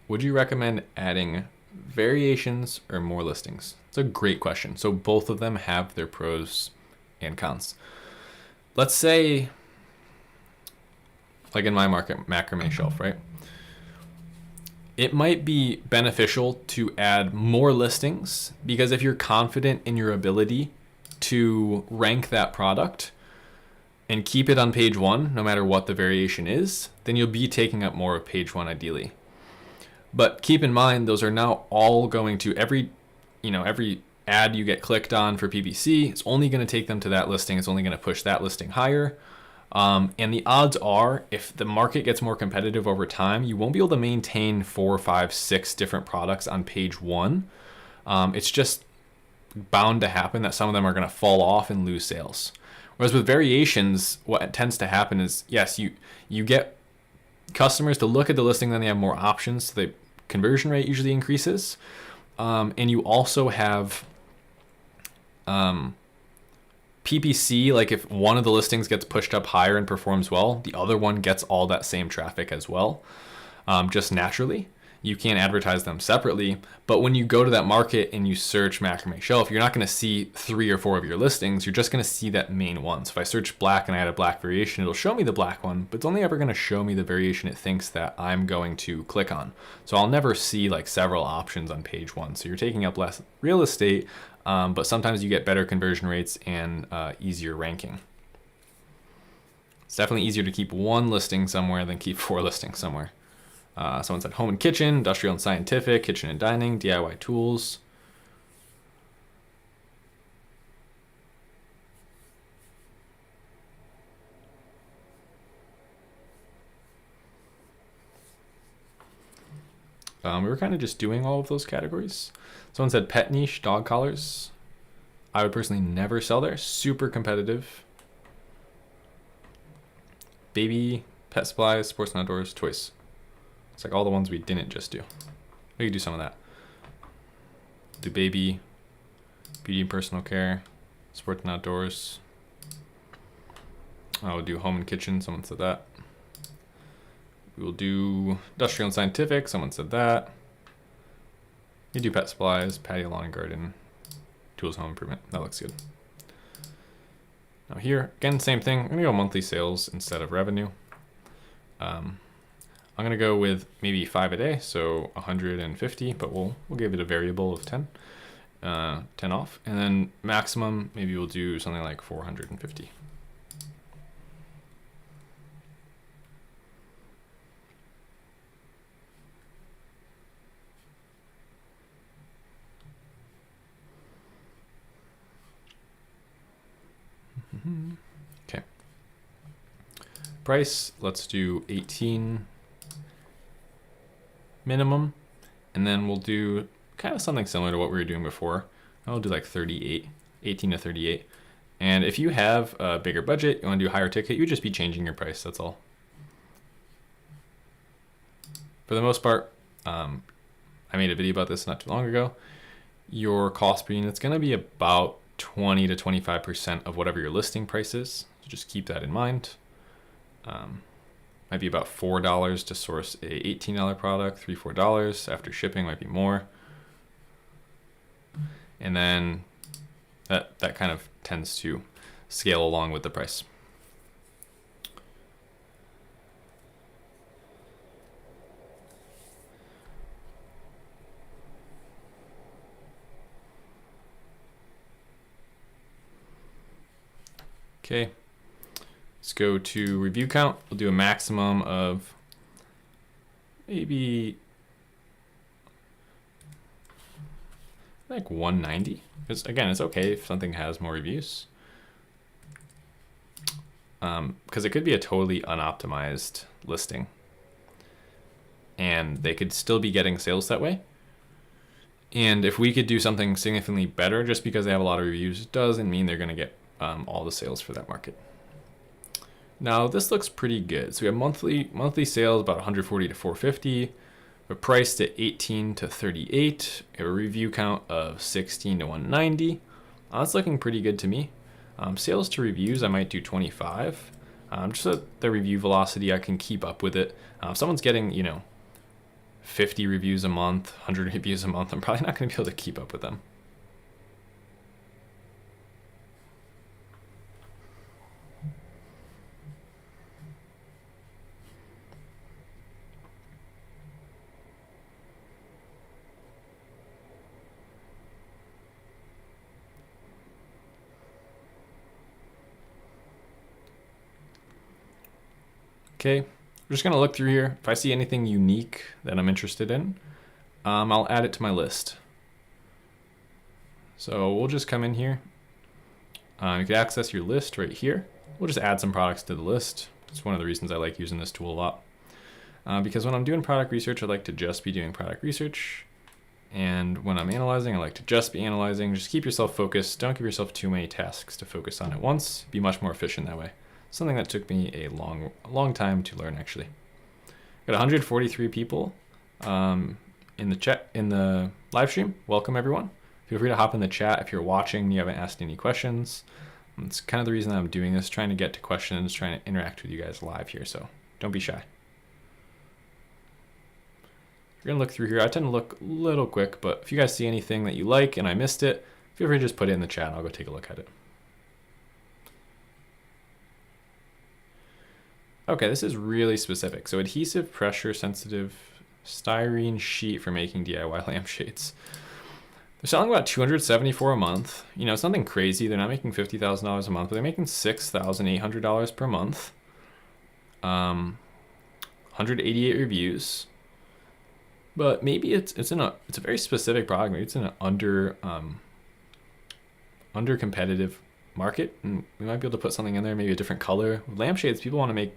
Would you recommend adding variations or more listings? It's a great question. So both of them have their pros and cons. Let's say, like in my market, macrame shelf, right? It might be beneficial to add more listings because if you're confident in your ability to rank that product and keep it on page one, no matter what the variation is, then you'll be taking up more of page one ideally. But keep in mind, those are now all going to every ad you get clicked on for PPC, it's only going to take them to that listing. It's only going to push that listing higher. And the odds are, if the market gets more competitive over time, you won't be able to maintain 4, 5, 6 different products on page one. It's just bound to happen that some of them are going to fall off and lose sales. Whereas with variations, what tends to happen is, yes, you get customers to look at the listing, then they have more options, so the conversion rate usually increases. And you also have PPC, like if one of the listings gets pushed up higher and performs well, the other one gets all that same traffic as well, just naturally. You can't advertise them separately, but when you go to that market and you search macrame shelf, you're not going to see 3 or 4 of your listings. You're just going to see that main one. So if I search black and I add a black variation, it'll show me the black one, but it's only ever going to show me the variation it thinks that I'm going to click on. So I'll never see like several options on page one. So you're taking up less real estate, but sometimes you get better conversion rates and easier ranking. It's definitely easier to keep one listing somewhere than keep 4 listings somewhere. Someone said home and kitchen, industrial and scientific, kitchen and dining, DIY tools. We were kind of just doing all of those categories. Someone said pet niche, dog collars. I would personally never sell there. Super competitive. Baby, pet supplies, sports and outdoors, toys. It's like all the ones we didn't just do. We could do some of that. Do baby, beauty and personal care, sports and outdoors. I will do home and kitchen. Someone said that. We will do industrial and scientific. Someone said that. You do pet supplies, patio, lawn and garden, tools, home improvement. That looks good. Now here, again, same thing. I'm gonna go monthly sales instead of revenue. I'm gonna go with maybe 5 a day, so 150, but we'll give it a variable of 10. 10 off, and then maximum, maybe we'll do something like 450. Okay. Price, let's do 18 minimum, and then we'll do kind of something similar to what we were doing before. I'll do like 38, 18 to 38. And if you have a bigger budget, you want to do higher ticket, you would just be changing your price, that's all. For the most part, I made a video about this not too long ago. Your cost per unit is going to be about 20 to 25% of whatever your listing price is. So just keep that in mind. Might be about $4 to source a $18 product, $3, $4. After shipping might be more. And then that kind of tends to scale along with the price. Okay, let's go to review count. We'll do a maximum of maybe like 190. Because again, it's okay if something has more reviews. Because it could be a totally unoptimized listing. And they could still be getting sales that way. And if we could do something significantly better just because they have a lot of reviews, doesn't mean they're going to get all the sales for that market. Now this looks pretty good. So we have monthly sales about 140 to 450. We're priced at 18 to 38. We have a review count of 16 to 190. That's looking pretty good to me. Sales to reviews, I might do 25. Just so the review velocity, I can keep up with it. If someone's getting, 50 reviews a month, 100 reviews a month, I'm probably not going to be able to keep up with them. Okay, we're just gonna look through here. If I see anything unique that I'm interested in, I'll add it to my list. So we'll just come in here. You can access your list right here. We'll just add some products to the list. It's one of the reasons I like using this tool a lot. Because when I'm doing product research, I like to just be doing product research. And when I'm analyzing, I like to just be analyzing. Just keep yourself focused. Don't give yourself too many tasks to focus on at once. Be much more efficient that way. Something that took me a long time to learn, actually. Got 143 people in the chat, in the live stream. Welcome, everyone. Feel free to hop in the chat if you're watching and you haven't asked any questions. It's kind of the reason that I'm doing this, trying to get to questions, trying to interact with you guys live here, so don't be shy. We're gonna look through here. I tend to look a little quick, but if you guys see anything that you like and I missed it, feel free to just put it in the chat and I'll go take a look at it. Okay, this is really specific. So adhesive, pressure sensitive, styrene sheet for making DIY lampshades. They're selling about $274 a month. It's nothing crazy. They're not making $50,000 a month, but they're making $6,800 per month. 188 reviews. But maybe it's a very specific product. Maybe it's in an under competitive market, and we might be able to put something in there, maybe a different color. With lampshades, people want to make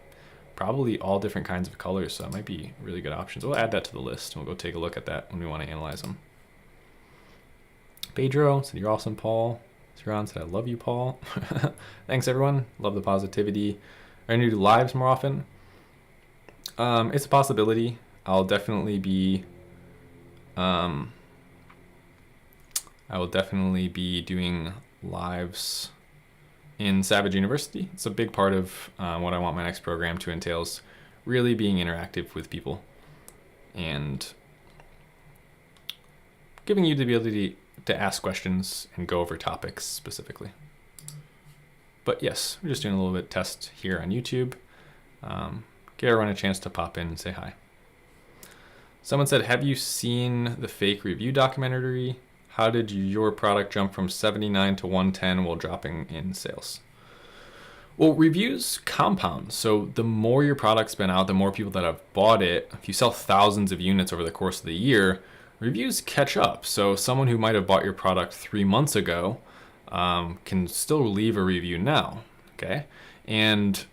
probably all different kinds of colors, so that might be really good options. We'll add that to the list, and we'll go take a look at that when we want to analyze them. Pedro said, "You're awesome, Paul." Siran said, "I love you, Paul." Thanks, everyone. Love the positivity. Are you going to do lives more often? It's a possibility. I'll definitely be doing lives in Savage University. It's a big part of what I want my next program to entail, is really being interactive with people and giving you the ability to ask questions and go over topics specifically. But yes, we're just doing a little bit of test here on YouTube. Give everyone a chance to pop in and say hi. Someone said, "Have you seen the fake review documentary? how did your product jump from 79 to 110 while dropping in sales? Well, reviews compound. So the more your product's been out, the more people that have bought it. If you sell thousands of units over the course of the year, reviews catch up. So someone who might have bought your product 3 months ago can still leave a review now. Okay. And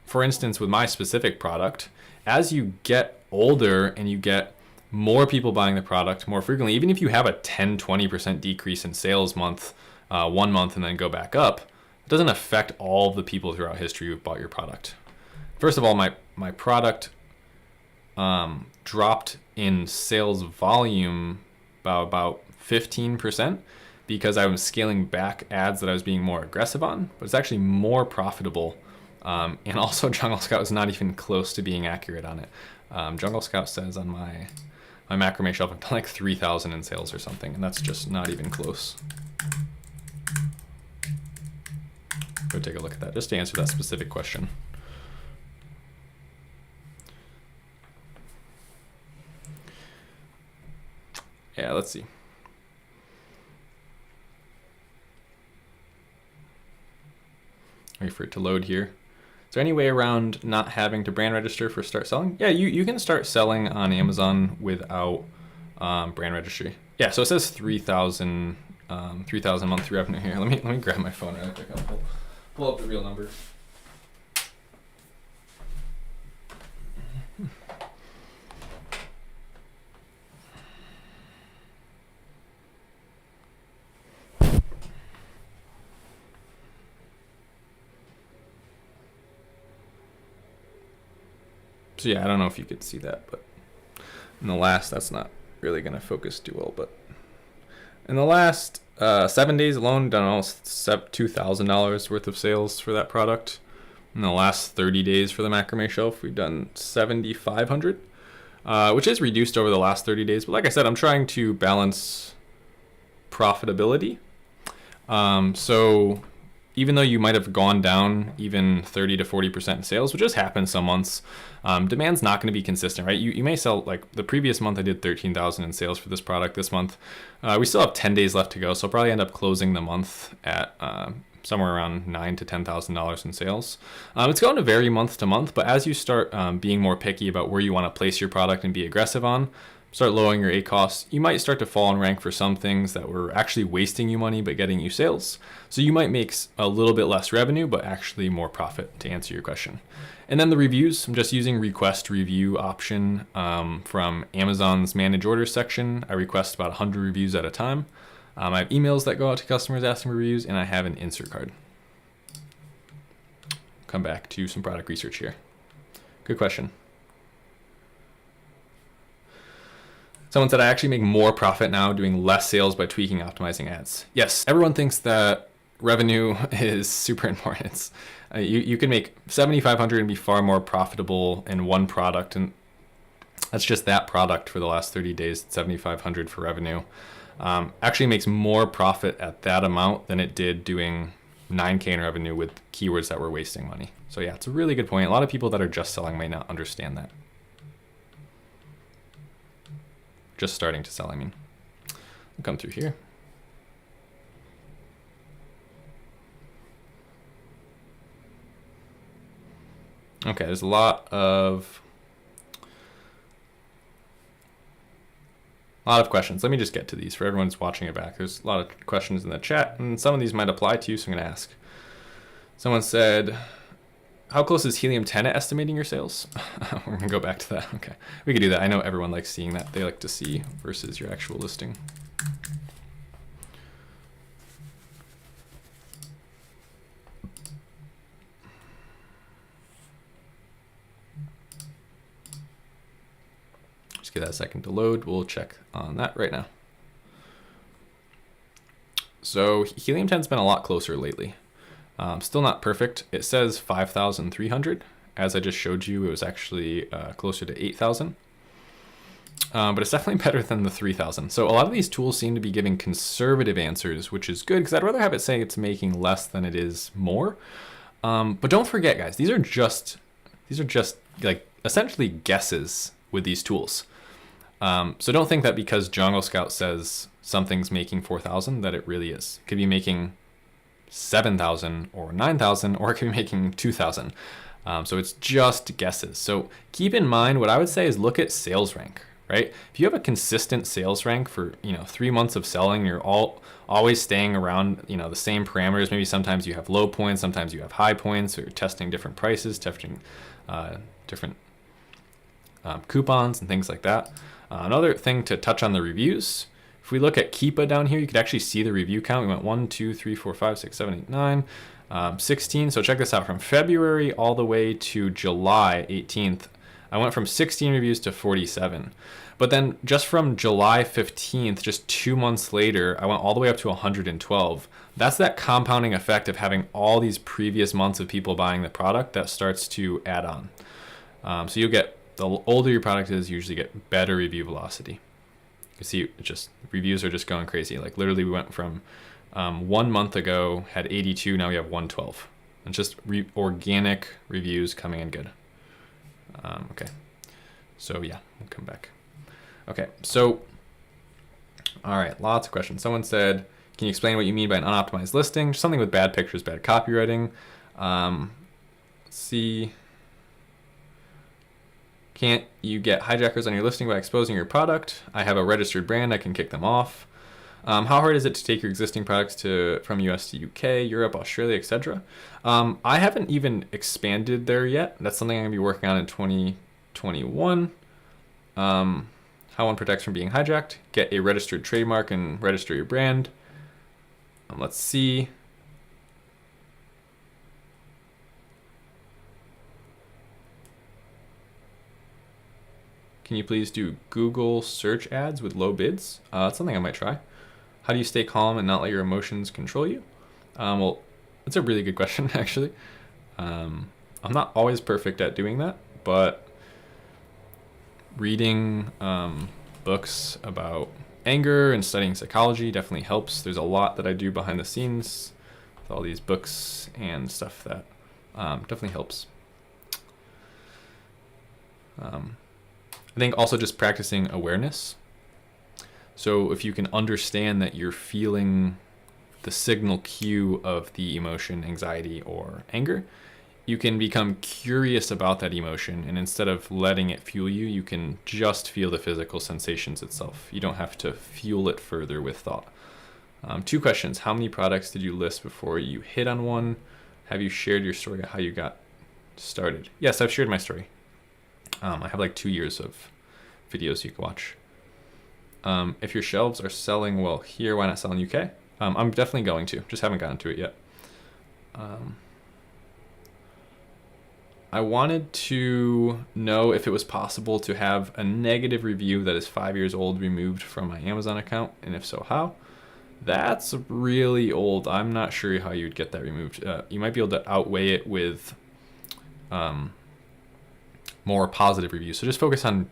for instance, with my specific product, as you get older and you get more people buying the product more frequently, even if you have a 10-20% decrease in sales month, 1 month, and then go back up, it doesn't affect all of the people throughout history who've bought your product. First of all, my product dropped in sales volume by about 15% because I was scaling back ads that I was being more aggressive on, but it's actually more profitable. And also Jungle Scout is not even close to being accurate on it. Jungle Scout says on my macrame shelf, I've done like 3,000 in sales or something, and that's just not even close. Go take a look at that just to answer that specific question. Yeah, let's see. Wait for it to load here. Is there any way around not having to brand register for start selling? Yeah, you can start selling on Amazon without brand registry. Yeah, so it says 3,000 monthly revenue here. Let me grab my phone really quick. I'll pull up the real number. So yeah, I don't know if you could see that, but in the last, that's not really going to focus too well, but in the last 7 days alone, done almost $2,000 worth of sales for that product. In the last 30 days for the macrame shelf, we've done $7,500, which is reduced over the last 30 days. But like I said, I'm trying to balance profitability. So even though you might have gone down even 30 to 40% in sales, which has happened some months, demand's not going to be consistent, right? You may sell, like the previous month I did 13,000 in sales for this product. This month, we still have 10 days left to go. So I'll probably end up closing the month at somewhere around $9,000 to $10,000 in sales. It's going to vary month to month, but as you start being more picky about where you want to place your product and be aggressive on, start lowering your costs, you might start to fall in rank for some things that were actually wasting you money but getting you sales. So you might make a little bit less revenue but actually more profit, to answer your question. And then the reviews, I'm just using request review option from Amazon's manage orders section. I request about 100 reviews at a time. I have emails that go out to customers asking for reviews, and I have an insert card. Come back to some product research here. Good question. Someone said, I actually make more profit now doing less sales by tweaking optimizing ads. Yes, everyone thinks that revenue is super important. You can make $7,500 and be far more profitable in one product, and that's just that product for the last 30 days, $7,500 for revenue. Actually makes more profit at that amount than it did doing $9K in revenue with keywords that were wasting money. So yeah, it's a really good point. A lot of people that are just selling might not understand that. Just starting to sell, I mean. I'll come through here. Okay, there's a lot of questions. Let me just get to these for everyone who's watching it back. There's a lot of questions in the chat, and some of these might apply to you, so I'm going to ask. Someone said, how close is Helium-10 at estimating your sales? We're going to go back to that. Okay, we could do that. I know everyone likes seeing that. They like to see versus your actual listing. Just give that a second to load. We'll check on that right now. So Helium-10's been a lot closer lately. Still not perfect. It says 5,300. As I just showed you, it was actually closer to 8,000. But it's definitely better than the 3,000. So a lot of these tools seem to be giving conservative answers, which is good because I'd rather have it say it's making less than it is more. But don't forget, guys, these are just like essentially guesses with these tools. So don't think that because Jungle Scout says something's making 4,000 that it really is. It could be making 7,000 or 9,000, or it could be making 2,000. So it's just guesses. So keep in mind, what I would say is look at sales rank, right? If you have a consistent sales rank for 3 months of selling, you're always staying around the same parameters. Maybe sometimes you have low points, sometimes you have high points, or you're testing different prices, testing different coupons and things like that. Another thing to touch on the reviews. If we look at Keepa down here, you could actually see the review count. We went 1, 2, 3, 4, 5, 6, 7, 8, 9, 16. So check this out. From February all the way to July 18th, I went from 16 reviews to 47. But then just from July 15th, just 2 months later, I went all the way up to 112. That's that compounding effect of having all these previous months of people buying the product that starts to add on. So you'll get, the older your product is, you usually get better review velocity. You see, just reviews are just going crazy. Like literally, we went from 1 month ago had 82, now we have 112. And just organic reviews coming in good. Okay, so yeah, we'll come back. Okay, so all right, lots of questions. Someone said, "Can you explain what you mean by an unoptimized listing?" Something with bad pictures, bad copywriting. Let's see. Can't you get hijackers on your listing by exposing your product? I have a registered brand, I can kick them off. How hard is it to take your existing products from US to UK, Europe, Australia, etc.? I haven't even expanded there yet. That's something I'm gonna be working on in 2021. How one protects from being hijacked. Get a registered trademark and register your brand. Let's see. Can you please do Google search ads with low bids? That's something I might try. How do you stay calm and not let your emotions control you? Well, that's a really good question, actually. I'm not always perfect at doing that, but reading books about anger and studying psychology definitely helps. There's a lot that I do behind the scenes with all these books and stuff that definitely helps. I think also just practicing awareness. So if you can understand that you're feeling the signal cue of the emotion, anxiety, or anger, you can become curious about that emotion, and instead of letting it fuel you, you can just feel the physical sensations itself. You don't have to fuel it further with thought. 2 questions. How many products did you list before you hit on one? Have you shared your story of how you got started? Yes, I've shared my story. I have like 2 years of videos you can watch. If your shelves are selling well here, why not sell in UK? I'm definitely going to, just haven't gotten to it yet. I wanted to know if it was possible to have a negative review that is 5 years old removed from my Amazon account, and if so, how? That's really old. I'm not sure how you'd get that removed. You might be able to outweigh it with more positive reviews. So just focus on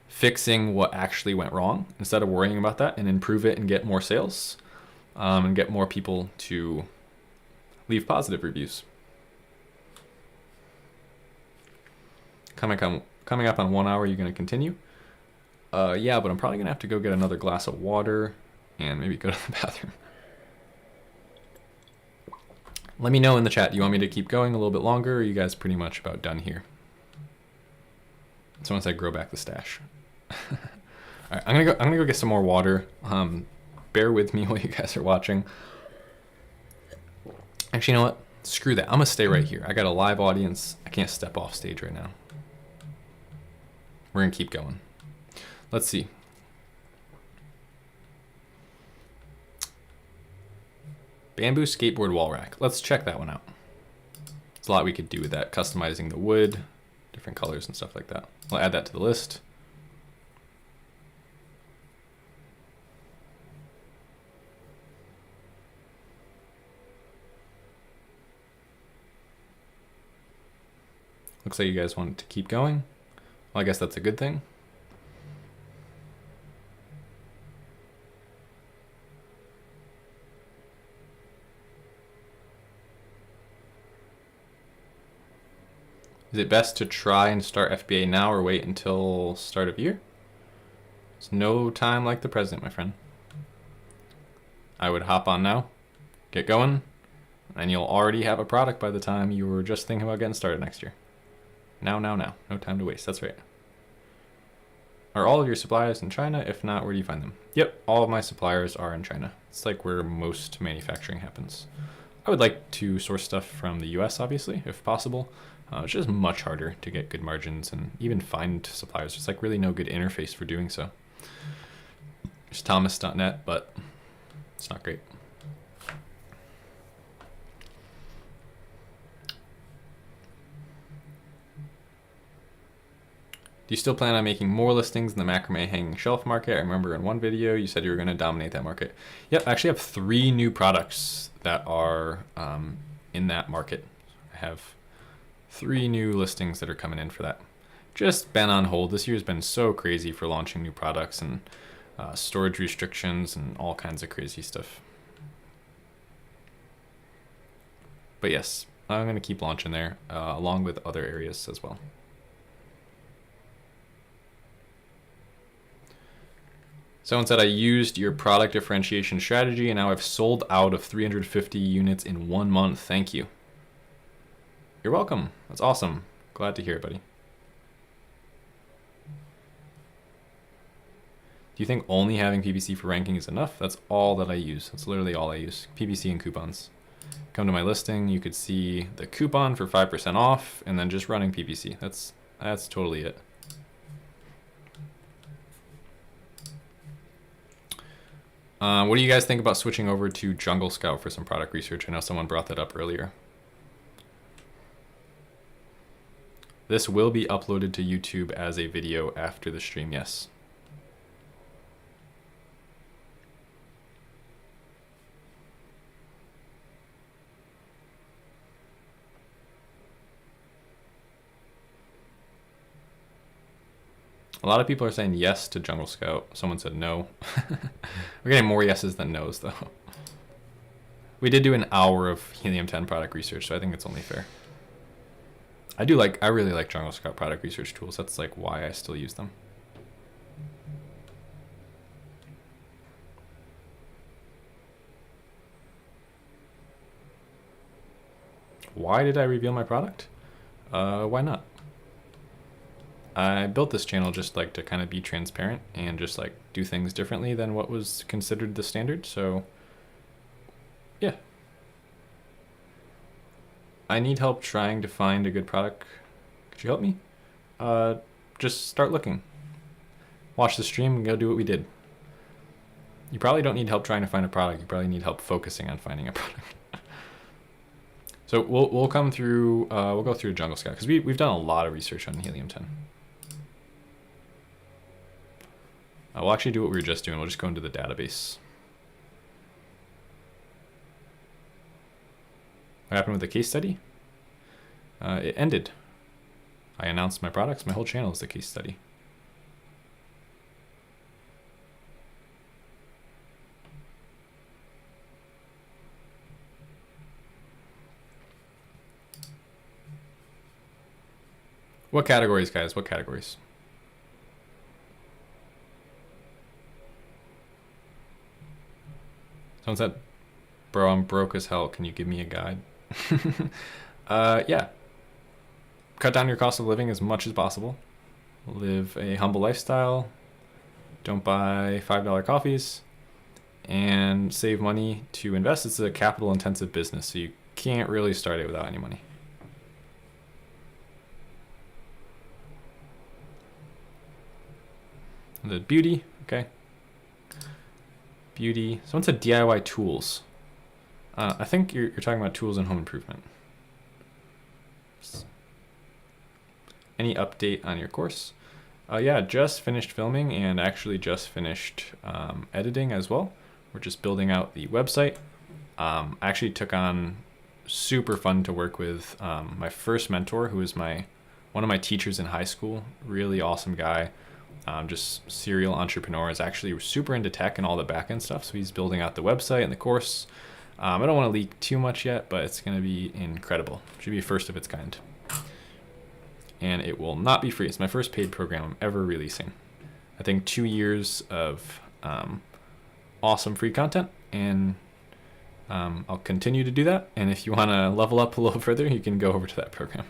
fixing what actually went wrong instead of worrying about that, and improve it and get more sales and get more people to leave positive reviews. Coming up on 1 hour, you're going to continue? Yeah, but I'm probably going to have to go get another glass of water and maybe go to the bathroom. Let me know in the chat. Do you want me to keep going a little bit longer, or are you guys pretty much about done here? Someone said grow back the stash. All right, I'm gonna go get some more water. Bear with me while you guys are watching. Actually, you know what? Screw that. I'm gonna stay right here. I got a live audience. I can't step off stage right now. We're gonna keep going. Let's see. Bamboo skateboard wall rack. Let's check that one out. There's a lot we could do with that. Customizing the wood, different colors and stuff like that. I'll add that to the list. Looks like you guys want to keep going. Well, I guess that's a good thing. Is it best to try and start FBA now or wait until start of year? It's no time like the present, my friend. I would hop on now, get going, and you'll already have a product by the time you were just thinking about getting started next year. Now. No time to waste. That's right. Are all of your suppliers in China? If not, where do you find them? Yep, all of my suppliers are in China. It's like where most manufacturing happens. I would like to source stuff from the US, obviously, if possible. It's just much harder to get good margins and even find suppliers. There's like really no good interface for doing so. There's thomas.net, but it's not great. Do you still plan on making more listings in the macrame hanging shelf market? I remember in one video you said you were going to dominate that market. Yep, I actually have 3 new products that are in that market. I have 3 new listings that are coming in for that. Just been on hold. This year's been so crazy for launching new products and storage restrictions and all kinds of crazy stuff. But yes, I'm going to keep launching there along with other areas as well. Someone said I used your product differentiation strategy and now I've sold out of 350 units in 1 month. Thank you. You're welcome. That's awesome. Glad to hear it, buddy. Do you think only having PPC for ranking is enough? That's all that I use. That's literally all I use. PPC and coupons. Come to my listing, you could see the coupon for 5% off and then just running PPC. That's totally it. What do you guys think about switching over to Jungle Scout for some product research? I know someone brought that up earlier. This will be uploaded to YouTube as a video after the stream, yes. A lot of people are saying yes to Jungle Scout. Someone said no. We're getting more yeses than nos, though. We did do an hour of Helium-10 product research, so I think it's only fair. I really like Jungle Scout product research tools. That's like why I still use them. Why did I reveal my product? Why not? I built this channel just like to kind of be transparent and just like do things differently than what was considered the standard. So yeah, I need help trying to find a good product. Could you help me? Just start looking. Watch the stream and go do what we did. You probably don't need help trying to find a product. You probably need help focusing on finding a product. So we'll come through. We'll go through Jungle Scout because we've done a lot of research on Helium-10. We'll actually do what we were just doing. We'll just go into the database. What happened with the case study? It ended. I announced my products. My whole channel is the case study. What categories, guys? What categories? Someone said, bro, I'm broke as hell. Can you give me a guide? Yeah. Cut down your cost of living as much as possible. Live a humble lifestyle. Don't buy $5 coffees. And save money to invest. It's a capital intensive business, so you can't really start it without any money. The beauty, okay. Beauty. Someone said DIY tools. I think you're talking about tools and home improvement. Any update on your course? Yeah, just finished filming and actually just finished editing as well. We're just building out the website. I actually took on super fun to work with my first mentor, who was one of my teachers in high school. Really awesome guy. Just serial entrepreneur, is actually super into tech and all the back-end stuff. So he's building out the website and the course. I don't want to leak too much yet, but it's going to be incredible. Should be first of its kind. And it will not be free. It's my first paid program I'm ever releasing. I think 2 years of awesome free content and I'll continue to do that. And if you want to level up a little further, you can go over to that program.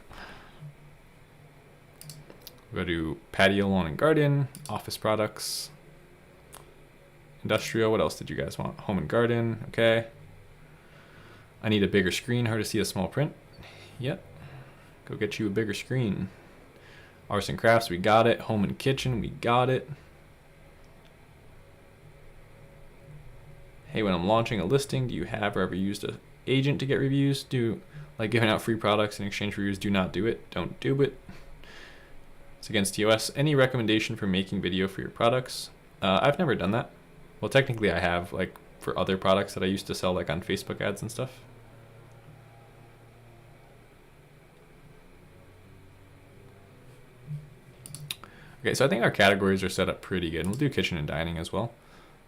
Go to patio, lawn and garden, office products, industrial. What else did you guys want? Home and garden. Okay. I need a bigger screen. Hard to see a small print. Yep. Go get you a bigger screen. Arts and crafts, we got it. Home and kitchen, we got it. Hey, when I'm launching a listing, do you have or ever used an agent to get reviews? Do like giving out free products in exchange for reviews? Do not do it. Don't do it. It's against TOS. Any recommendation for making video for your products? I've never done that. Well, technically I have, like for other products that I used to sell like on Facebook ads and stuff. Okay, so I think our categories are set up pretty good. We'll do kitchen and dining as well.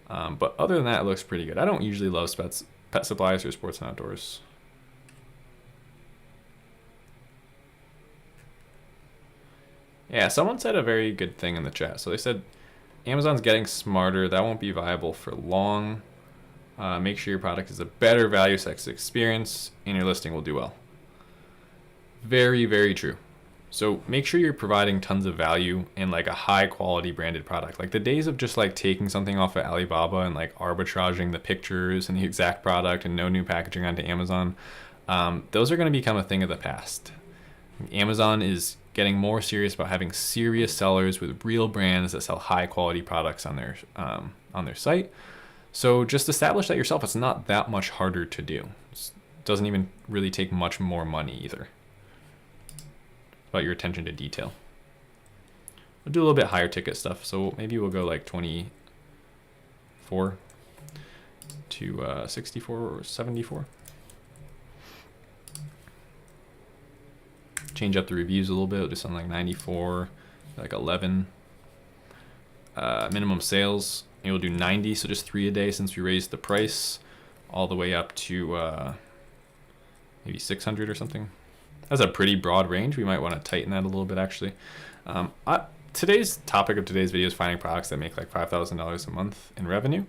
But other than that, it looks pretty good. I don't usually love pet supplies or sports and outdoors. Yeah, someone said a very good thing in the chat. So they said, Amazon's getting smarter. That won't be viable for long. Make sure your product is a better value sex experience and your listing will do well. Very, very true. So make sure you're providing tons of value in like a high quality branded product. Like the days of just like taking something off of Alibaba and like arbitraging the pictures and the exact product and no new packaging onto Amazon, those are going to become a thing of the past. Amazon is getting more serious about having serious sellers with real brands that sell high quality products on their site. So just establish that yourself. It's not that much harder to do. It doesn't even really take much more money either. About your attention to detail. We'll do a little bit higher ticket stuff, so maybe we'll go like 24 to 64 or 74. Change up the reviews a little bit. We'll do something like 94, like 11. Minimum sales, maybe we'll do 90, so just 3 a day since we raised the price, all the way up to maybe 600 or something. That's a pretty broad range. We might want to tighten that a little bit, actually. Today's topic of today's video is finding products that make like $5,000 a month in revenue,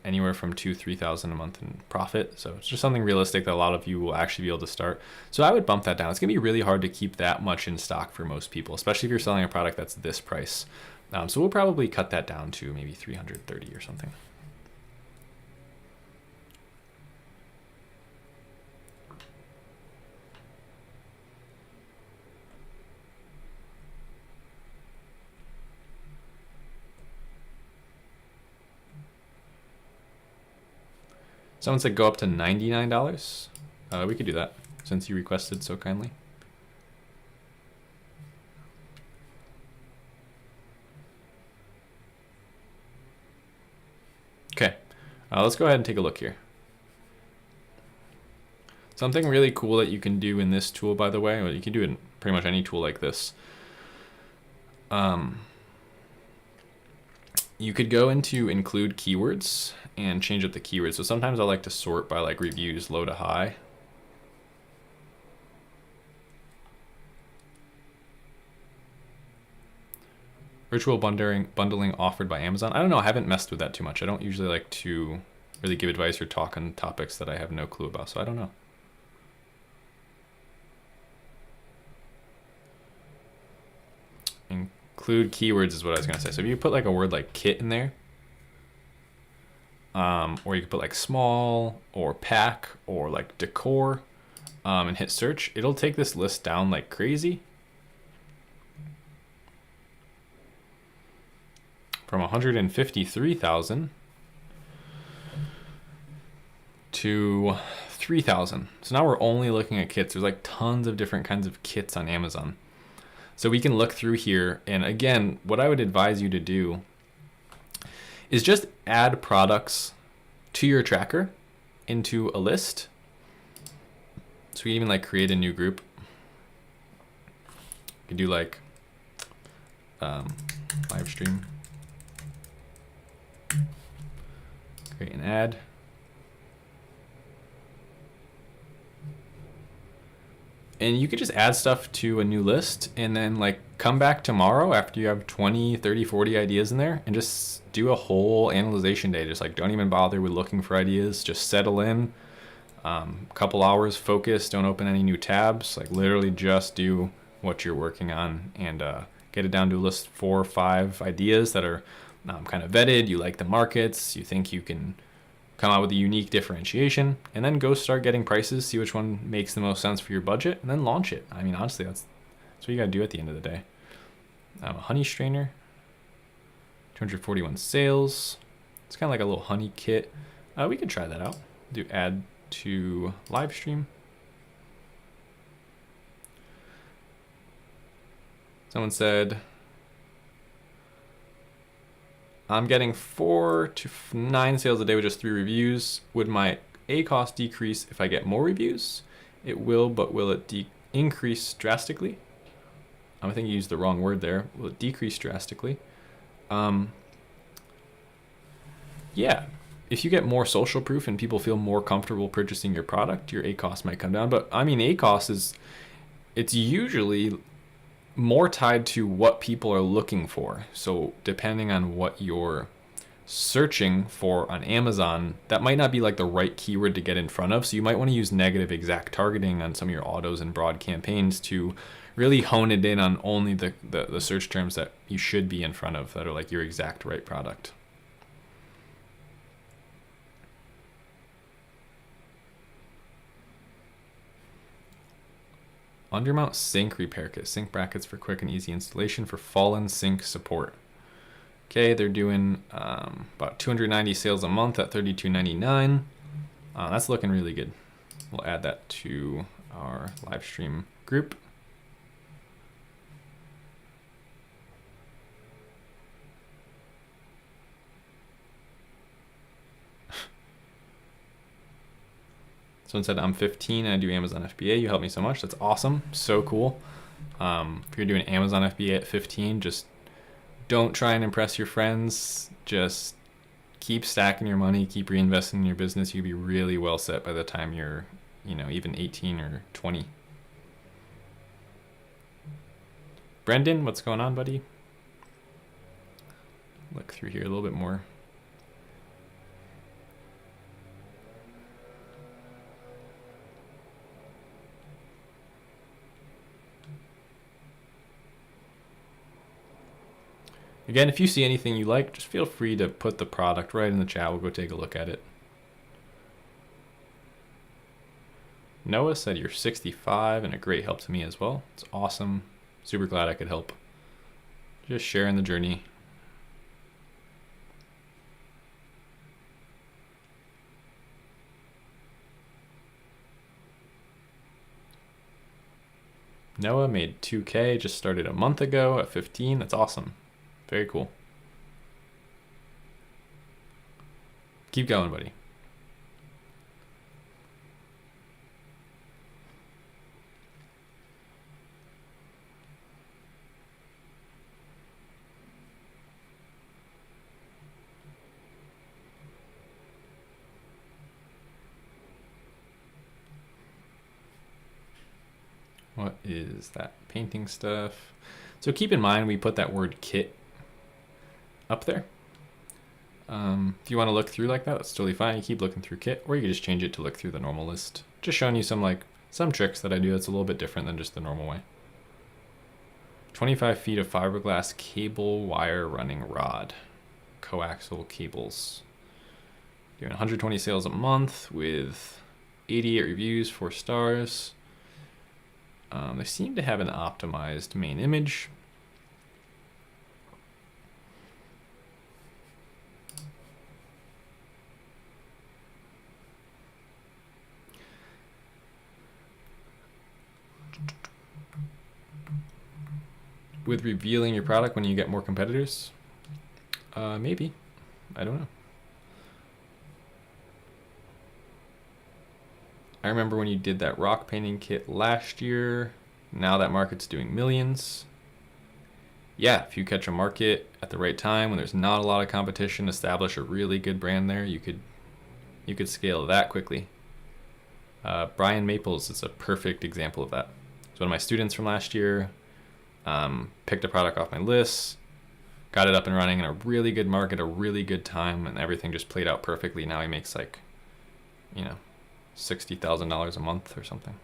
anywhere from $2,000–3,000 a month in profit. So it's just something realistic that a lot of you will actually be able to start. So I would bump that down. It's gonna be really hard to keep that much in stock for most people, especially if you're selling a product that's this price. So we'll probably cut that down to maybe 330 or something. Someone said go up to $99. We could do that since you requested so kindly. Okay, let's go ahead and take a look here. Something really cool that you can do in this tool, by the way, or you can do it in pretty much any tool like this. You could go into include keywords and change up the keywords. So sometimes I like to sort by like reviews low to high. Virtual bundling offered by Amazon. I don't know, I haven't messed with that too much. I don't usually like to really give advice or talk on topics that I have no clue about, so I don't know. Include keywords is what I was gonna say. So if you put like a word like kit in there, or you could put like small or pack or like decor, and hit search, it'll take this list down like crazy. From 153,000 to 3,000. So now we're only looking at kits. There's like tons of different kinds of kits on Amazon. So we can look through here, and again, what I would advise you to do is just add products to your tracker into a list. So we can even like create a new group. You can do like live stream. Create an ad. And you could just add stuff to a new list and then like come back tomorrow after you have 20, 30, 40 ideas in there and just do a whole analyzation day. Just like don't even bother with looking for ideas. Just settle in, couple hours, focus, don't open any new tabs. Like literally just do what you're working on and get it down to a list of 4 or 5 ideas that are kind of vetted. You like the markets, you think you can come out with a unique differentiation, and then go start getting prices, see which one makes the most sense for your budget, and then launch it. I mean, honestly, that's what you gotta do at the end of the day. A honey strainer, 241 sales. It's kind of like a little honey kit. We could try that out. Do add to live stream. Someone said, I'm getting 4 to 9 sales a day with just 3 reviews. Would my ACoS decrease if I get more reviews? It will, but will it increase drastically? I think you used the wrong word there. Will it decrease drastically? Yeah. If you get more social proof and people feel more comfortable purchasing your product, your ACoS might come down. But I mean, ACoS it's usually more tied to what people are looking for. So depending on what you're searching for on Amazon, that might not be like the right keyword to get in front of. So you might want to use negative exact targeting on some of your autos and broad campaigns to really hone it in on only the search terms that you should be in front of that are like your exact right product. Undermount sink repair kit. Sink brackets for quick and easy installation for fallen sink support. Okay, they're doing about 290 sales a month at $32.99. That's looking really good. We'll add that to our live stream group. Someone said, I'm 15 and I do Amazon FBA. You helped me so much. That's awesome. So cool. If you're doing Amazon FBA at 15, just don't try and impress your friends. Just keep stacking your money, keep reinvesting in your business. You'll be really well set by the time you're, even 18 or 20. Brendan, what's going on, buddy? Look through here a little bit more. Again, if you see anything you like, just feel free to put the product right in the chat. We'll go take a look at it. Noah said you're 65 and a great help to me as well. It's awesome. Super glad I could help. Just sharing the journey. Noah made 2K, just started a month ago at 15. That's awesome. Very cool. Keep going, buddy. What is that painting stuff? So keep in mind, we put that word kit up there. If you want to look through like that, that's totally fine. You keep looking through kit, or you can just change it to look through the normal list. Just showing you some tricks that I do that's a little bit different than just the normal way. 25 feet of fiberglass cable wire running rod, coaxial cables. Doing 120 sales a month with 88 reviews, 4 stars. They seem to have an optimized main image. With revealing your product when you get more competitors? Maybe. I don't know. I remember when you did that rock painting kit last year. Now that market's doing millions. Yeah, if you catch a market at the right time when there's not a lot of competition, establish a really good brand there, you could scale that quickly. Brian Maples is a perfect example of that. He's one of my students from last year. Picked a product off my list, got it up and running in a really good market, a really good time, and everything just played out perfectly. Now he makes like, $60,000 a month or something.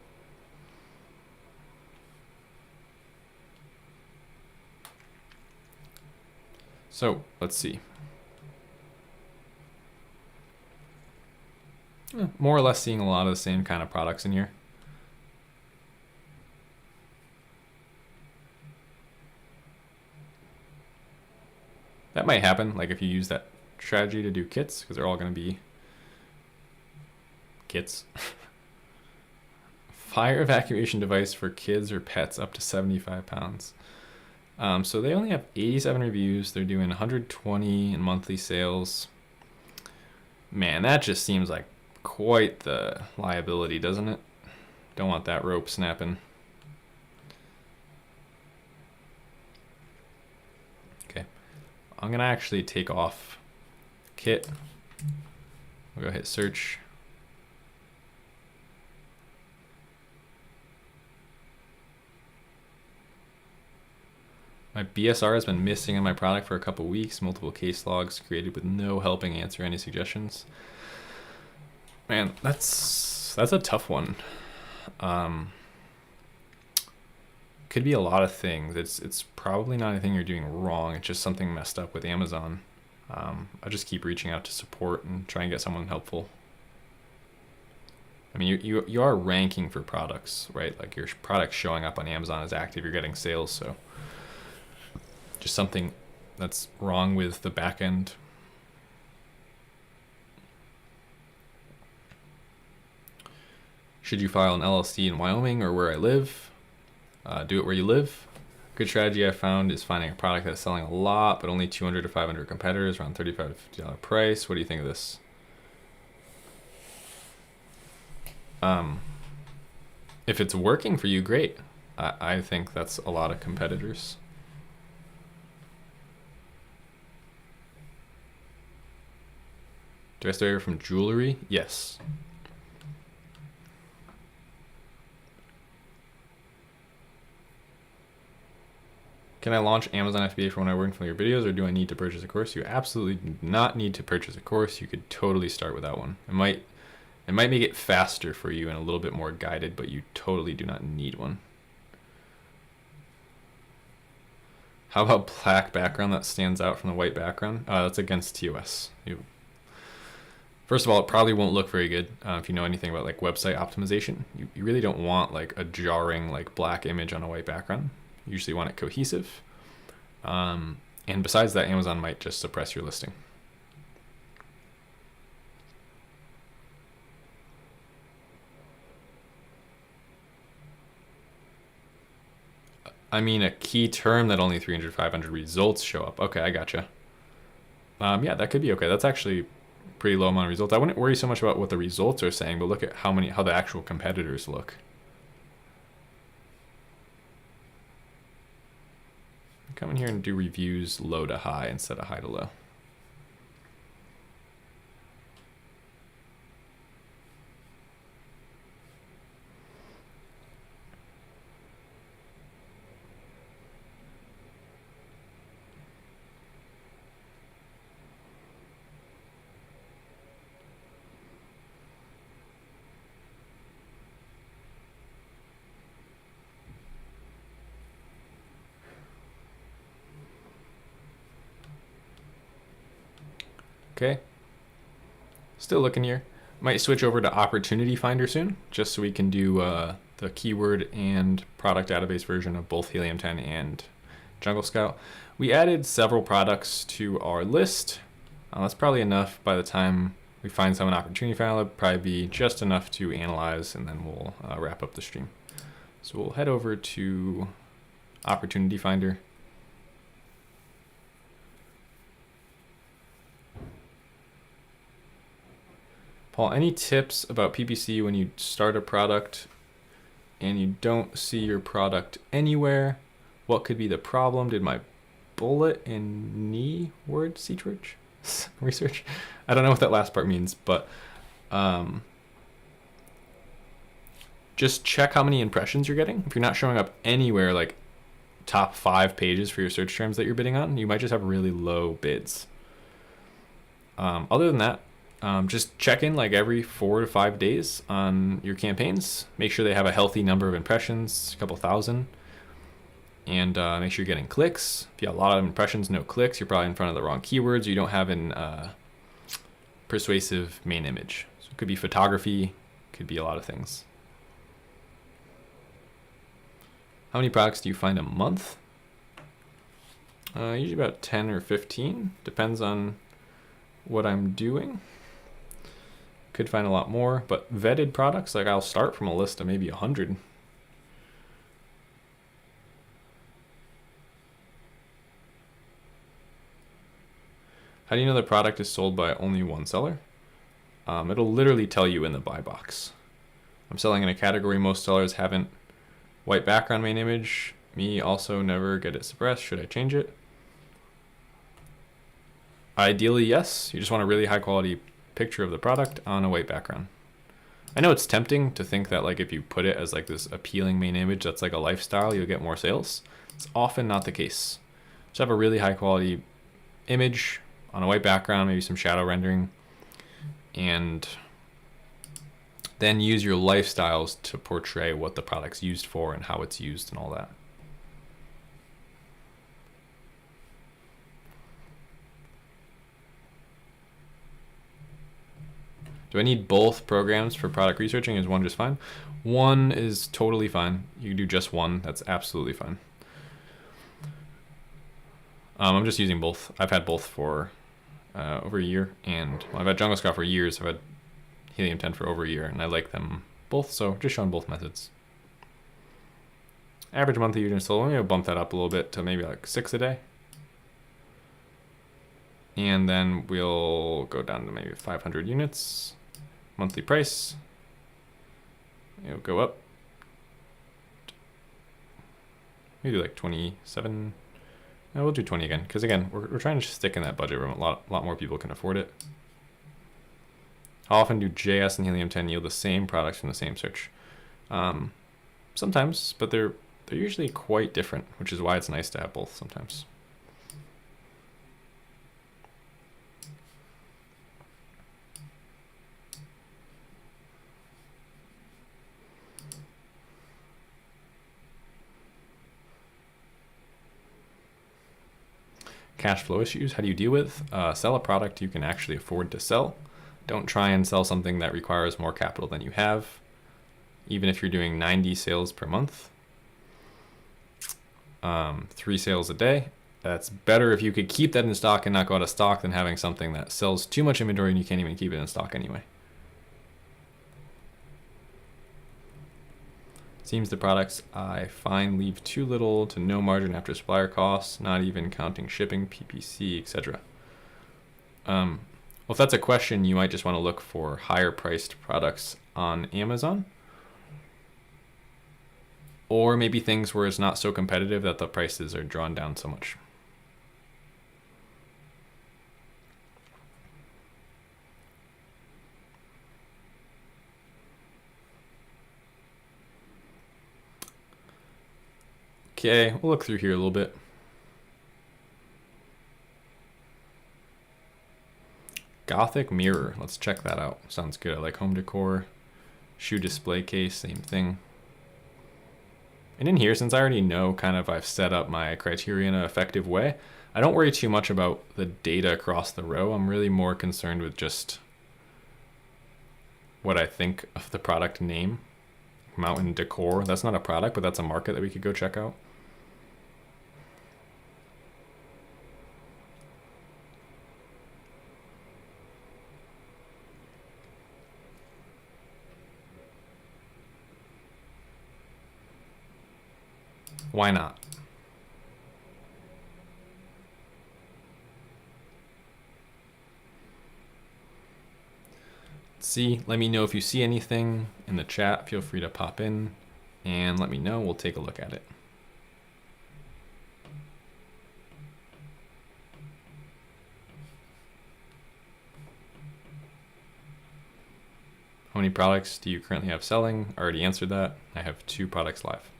So let's see. More or less seeing a lot of the same kind of products in here. That might happen, like if you use that strategy to do kits, because they're all going to be kits. Fire evacuation device for kids or pets up to 75 pounds. So they only have 87 reviews. They're doing 120 in monthly sales. Man, that just seems like quite the liability, doesn't it? Don't want that rope snapping. Okay, I'm gonna actually take off kit. We'll go hit search. My BSR has been missing on my product for a couple weeks. Multiple case logs created with no helping answer any suggestions. Man, that's a tough one. Could be a lot of things. It's probably not anything you're doing wrong. It's just something messed up with Amazon. I'll just keep reaching out to support and try and get someone helpful. I mean, you are ranking for products, right? Like your product's showing up on Amazon as active. You're getting sales, so just something that's wrong with the back end. Should you file an LLC in Wyoming or where I live? Do it where you live. Good strategy I found is finding a product that's selling a lot, but only 200 to 500 competitors, around $35 to $50 price. What do you think of this? If it's working for you, great. I think that's a lot of competitors. Do I stay from jewelry? Yes. Can I launch Amazon FBA for when I work from your videos, or do I need to purchase a course? You absolutely do not need to purchase a course. You could totally start without one. It might make it faster for you and a little bit more guided, but you totally do not need one. How about black background that stands out from the white background? That's against TOS. First of all, it probably won't look very good if you know anything about like website optimization. You really don't want like a jarring like black image on a white background. You usually want it cohesive. And besides that, Amazon might just suppress your listing. I mean, a key term that only 300, 500 results show up. Okay, I gotcha. Yeah, that could be okay. That's actually pretty low amount of results. I wouldn't worry so much about what the results are saying, but look at how the actual competitors look. Come in here and do reviews low to high instead of high to low. Okay, still looking here. Might switch over to Opportunity Finder soon, just so we can do the keyword and product database version of both Helium 10 and Jungle Scout. We added several products to our list. That's probably enough. By the time we find some in Opportunity Finder, it'll probably be just enough to analyze, and then we'll wrap up the stream. So we'll head over to Opportunity Finder. Paul, any tips about PPC when you start a product and you don't see your product anywhere? What could be the problem? Did my bullet in knee word research? I don't know what that last part means, but just check how many impressions you're getting. If you're not showing up anywhere, like top 5 pages for your search terms that you're bidding on, you might just have really low bids. Other than that, just check in like every 4 to 5 days on your campaigns. Make sure they have a healthy number of impressions, a couple thousand, and make sure you're getting clicks. If you have a lot of impressions, no clicks, you're probably in front of the wrong keywords. You don't have an persuasive main image. So it could be photography, could be a lot of things. How many products do you find a month? Usually about 10 or 15, depends on what I'm doing. Could find a lot more, but vetted products, like I'll start from a list of maybe 100. How do you know the product is sold by only one seller? It'll literally tell you in the buy box. I'm selling in a category most sellers haven't. White background main image. Me also never get it suppressed. Should I change it? Ideally, yes. You just want a really high quality picture of the product on a white background. I know it's tempting to think that like if you put it as like this appealing main image that's like a lifestyle, you'll get more sales. It's often not the case. Just have a really high quality image on a white background, maybe some shadow rendering, and then use your lifestyles to portray what the product's used for and how it's used and all that. Do I need both programs for product researching? Is one just fine? One is totally fine. You can do just one. That's absolutely fine. I'm just using both. I've had both for over a year, and I've had Jungle Scout for years. I've had Helium 10 for over a year, and I like them both, so just showing both methods. Average monthly units sold, I'm going to bump that up a little bit to maybe like 6 a day. And then we'll go down to maybe 500 units. Monthly price. It'll go up. Maybe like 27. No, we'll do 20 again, because again, we're trying to stick in that budget room. A lot more people can afford it. How often do JS and Helium 10 yield the same products from the same search? Sometimes, but they're usually quite different, which is why it's nice to have both sometimes. Cash flow issues, how do you deal with? Sell a product you can actually afford to sell. Don't try and sell something that requires more capital than you have, even if you're doing 90 sales per month. 3 sales a day. That's better if you could keep that in stock and not go out of stock than having something that sells too much inventory and you can't even keep it in stock anyway. Seems the products I find leave too little to no margin after supplier costs, not even counting shipping, PPC, etc. Well, if that's a question, you might just want to look for higher priced products on Amazon. Or maybe things where it's not so competitive that the prices are drawn down so much. Okay, we'll look through here a little bit. Gothic mirror, let's check that out. Sounds good. I like home decor. Shoe display case, same thing. And in here, since I already know kind of I've set up my criteria in an effective way, I don't worry too much about the data across the row. I'm really more concerned with just what I think of the product name. Mountain Decor, that's not a product, but that's a market that we could go check out. Why not? Let's see, let me know if you see anything in the chat. Feel free to pop in and let me know. We'll take a look at it. How many products do you currently have selling? I already answered that. I have 2 products live.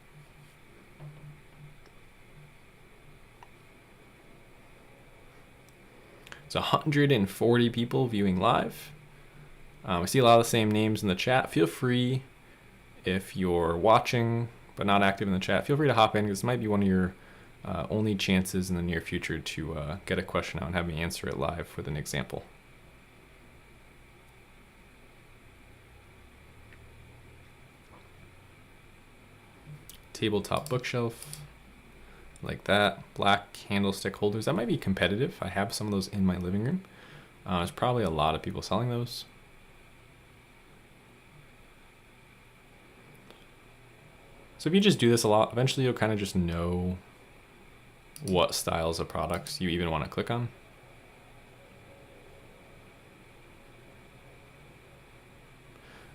There's 140 people viewing live. We see a lot of the same names in the chat. Feel free, if you're watching but not active in the chat, feel free to hop in, because this might be one of your only chances in the near future to get a question out and have me answer it live with an example. Tabletop bookshelf, like that. Black candlestick holders. That might be competitive. I have some of those in my living room. There's probably a lot of people selling those. So if you just do this a lot, eventually you'll kind of just know what styles of products you even want to click on.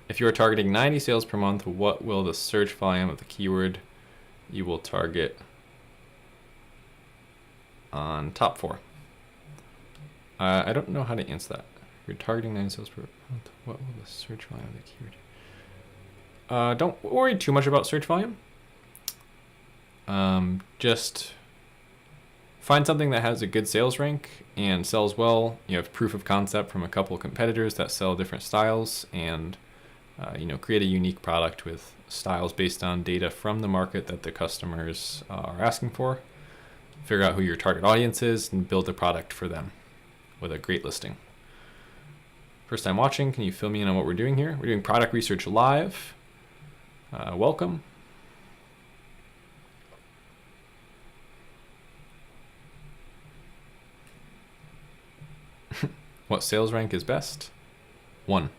If you are targeting 90 sales per month, what will the search volume of the keyword you will target on top 4? I don't know how to answer that. If you're targeting 90 sales per month, what will the search volume of the keyword? Don't worry too much about search volume. Just find something that has a good sales rank and sells well. You have proof of concept from a couple of competitors that sell different styles, and create a unique product with styles based on data from the market that the customers are asking for. Figure out who your target audience is and build a product for them with a great listing. First time watching, can you fill me in on what we're doing here? We're doing product research live. Welcome. What sales rank is best? 1.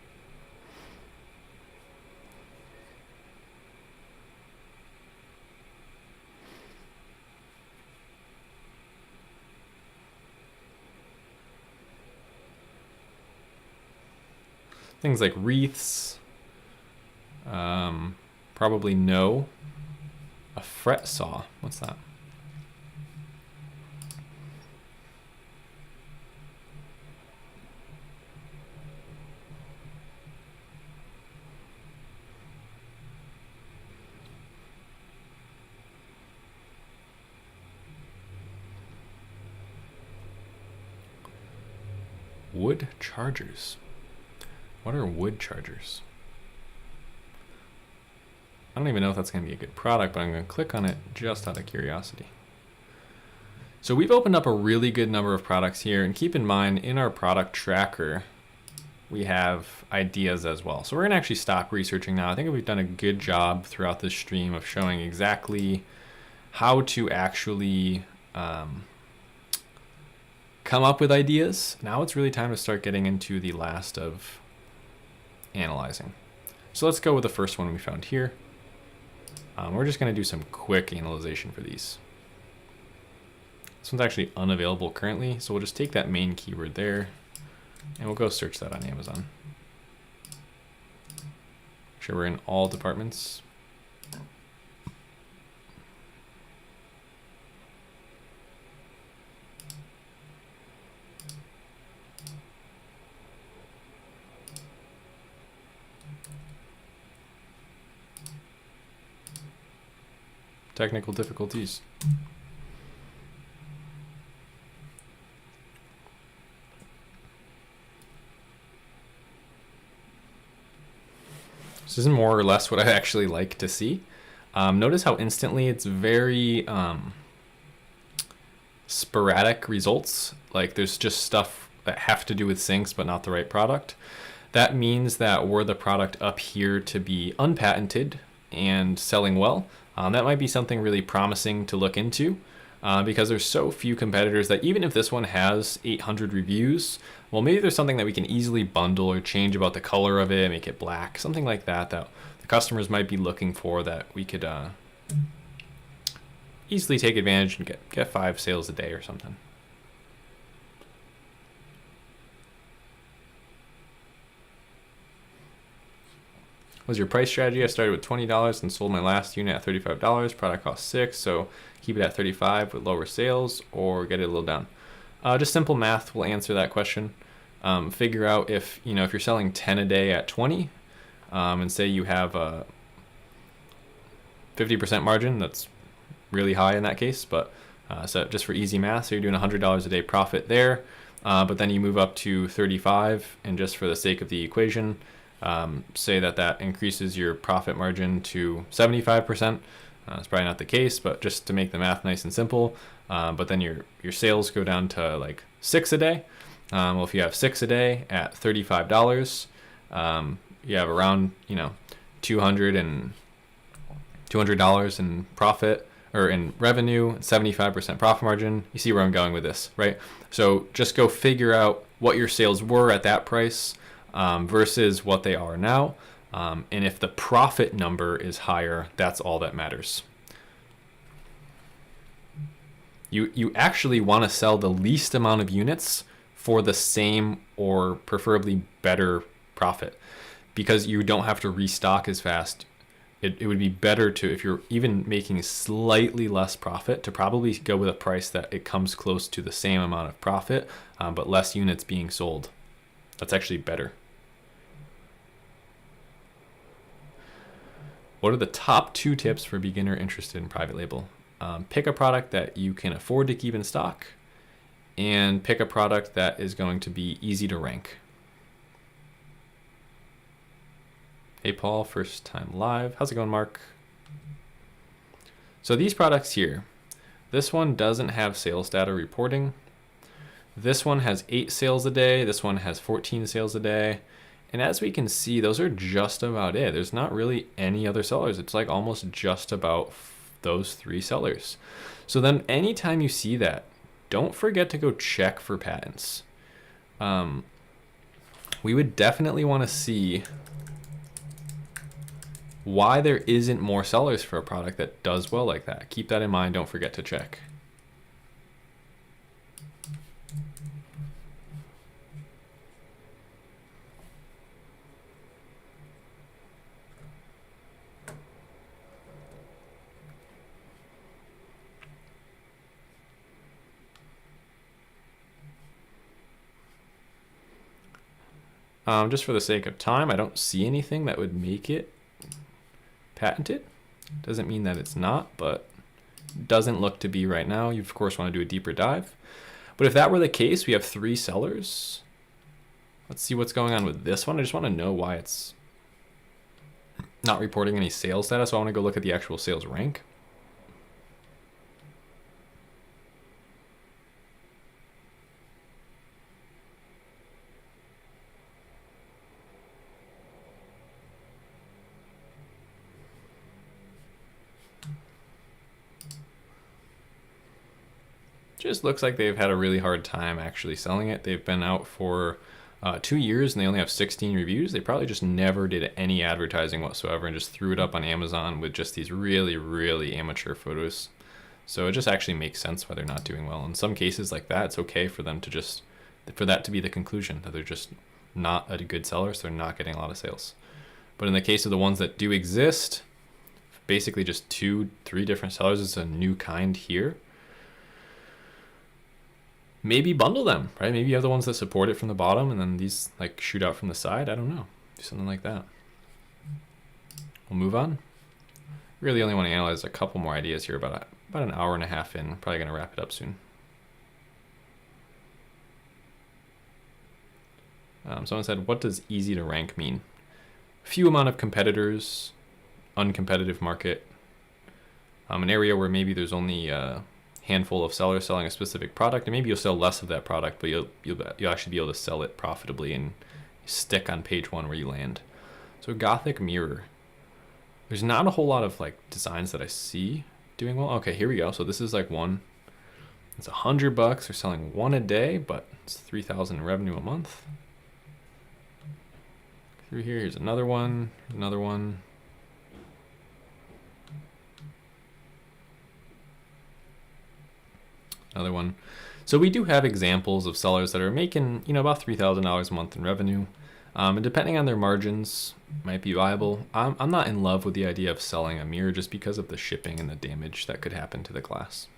Things like wreaths, probably no. A fret saw, what's that? Wood chargers. What are wood chargers? I don't even know if that's going to be a good product, but I'm going to click on it just out of curiosity. So we've opened up a really good number of products here, and keep in mind, in our product tracker, we have ideas as well. So we're going to actually stop researching now. I think we've done a good job throughout this stream of showing exactly how to actually come up with ideas. Now it's really time to start getting into the last of analyzing. So let's go with the first one we found here. We're just going to do some quick analyzation for these. This one's actually unavailable currently, so we'll just take that main keyword there and we'll go search that on Amazon. Make sure we're in all departments. Technical difficulties. This is more or less what I actually like to see. Notice how instantly it's very sporadic results. Like there's just stuff that have to do with sinks but not the right product. That means that were the product up here to be unpatented and selling well, that might be something really promising to look into, because there's so few competitors that even if this one has 800 reviews, well, maybe there's something that we can easily bundle or change about the color of it, make it black, something like that, that the customers might be looking for, that we could easily take advantage and get 5 sales a day or something. Was your price strategy? I started with $20 and sold my last unit at $35. Product cost $6, so keep it at $35 with lower sales or get it a little down. Just simple math will answer that question. Figure out if you're selling 10 a day at 20, and say you have a 50% margin. That's really high in that case, but so just for easy math, so you're doing $100 a day profit there. but then you move up to 35, and just for the sake of the equation, say that increases your profit margin to 75%. It's probably not the case, but just to make the math nice and simple. But then your sales go down to like 6 a day. Well, if you have 6 a day at $35, you have around $200 in profit, or in revenue, 75% profit margin. You see where I'm going with this, right? So just go figure out what your sales were at that price versus what they are now. And if the profit number is higher, that's all that matters. You actually want to sell the least amount of units for the same or preferably better profit, because you don't have to restock as fast. It would be better to, if you're even making slightly less profit, to probably go with a price that it comes close to the same amount of profit, but less units being sold. That's actually better. What are the top 2 tips for a beginner interested in private label? Pick a product that you can afford to keep in stock, and pick a product that is going to be easy to rank. Hey Paul, first time live. How's it going, Mark? So these products here, this one doesn't have sales data reporting. This one has 8 sales a day. This one has 14 sales a day. And as we can see, those are just about it. There's not really any other sellers. It's like almost just about those 3 sellers. So then anytime you see that, don't forget to go check for patents. We would definitely want to see why there isn't more sellers for a product that does well like that. Keep that in mind. Don't forget to check. Just for the sake of time, I don't see anything that would make it patented. Doesn't mean that it's not, but doesn't look to be right now. You of course want to do a deeper dive. But if that were the case, we have 3 sellers. Let's see what's going on with this one. I just want to know why it's not reporting any sales data. So I want to go look at the actual sales rank. Just looks like they've had a really hard time actually selling it. They've been out for 2 years and they only have 16 reviews. They probably just never did any advertising whatsoever and just threw it up on Amazon with just these really, really amateur photos. So it just actually makes sense why they're not doing well. In some cases like that, it's okay for them to just, for that to be the conclusion, that they're just not a good seller, so they're not getting a lot of sales. But in the case of the ones that do exist, basically just 2-3 different sellers is a new kind here. Maybe bundle them, right? Maybe you have the ones that support it from the bottom and then these like shoot out from the side. I don't know. Do something like that. We'll move on. Really only want to analyze a couple more ideas here, about an hour and a half in. Probably going to wrap it up soon. Someone said, what does easy to rank mean? Few amount of competitors, uncompetitive market, an area where maybe there's only handful of sellers selling a specific product, and maybe you'll sell less of that product, but you'll actually be able to sell it profitably and stick on page 1 where you land. So Gothic mirror, there's not a whole lot of like designs that I see doing well. Okay, here we go. So this is like one. It's $100. They're selling 1 a day, but it's 3,000 in revenue a month. Through here, here's another one, another one. Another one. So we do have examples of sellers that are making, about $3,000 a month in revenue. And depending on their margins, might be viable. I'm not in love with the idea of selling a mirror just because of the shipping and the damage that could happen to the glass.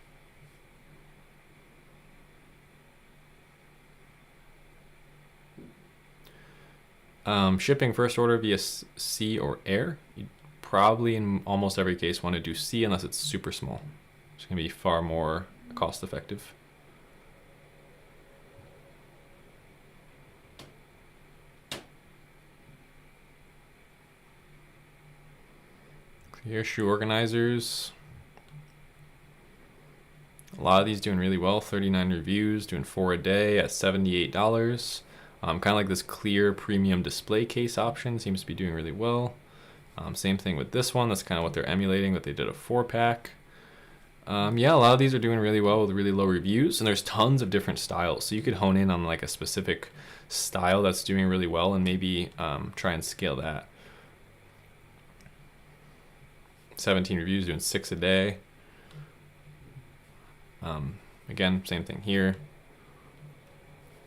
Shipping first order via sea or air. You'd probably in almost every case want to do sea unless it's super small. It's going to be far more cost effective. Here, shoe organizers. A lot of these doing really well. 39 reviews, doing 4 a day at $78. Kind of like this clear premium display case option seems to be doing really well. Same thing with this one. That's kind of what they're emulating, but they did a 4-pack. Yeah, a lot of these are doing really well with really low reviews, and there's tons of different styles. So you could hone in on like a specific style that's doing really well and maybe try and scale that. 17 reviews, doing 6 a day. Again, same thing here.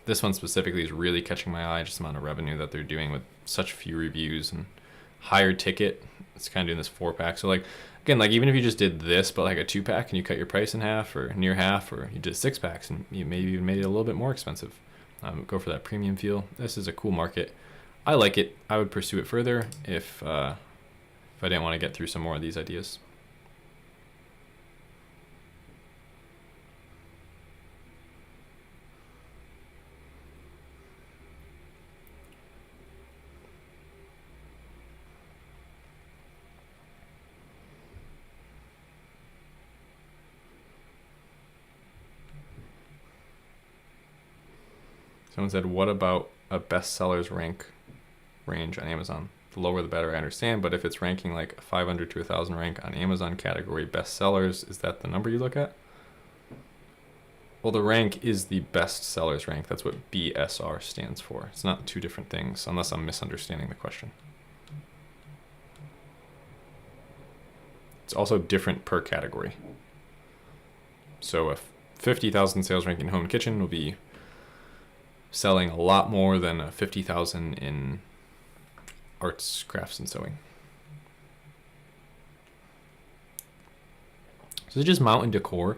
This one specifically is really catching my eye, just the amount of revenue that they're doing with such few reviews and higher ticket. It's kind of doing this 4-pack. So like, again, like even if you just did this, but like a 2-pack and you cut your price in half or near half, or you did 6-packs and you maybe even made it a little bit more expensive. Go for that premium feel. This is a cool market. I like it. I would pursue it further if I didn't want to get through some more of these ideas. Someone said, what about a bestsellers range on Amazon? The lower the better, I understand, but if it's ranking like 500 to 1,000 rank on Amazon category bestsellers, is that the number you look at? Well, the rank is the bestsellers rank. That's what BSR stands for. It's not two different things, unless I'm misunderstanding the question. It's also different per category. So a 50,000 sales rank in home and kitchen will be selling a lot more than a 50,000 in arts, crafts, and sewing. So it's just mountain decor.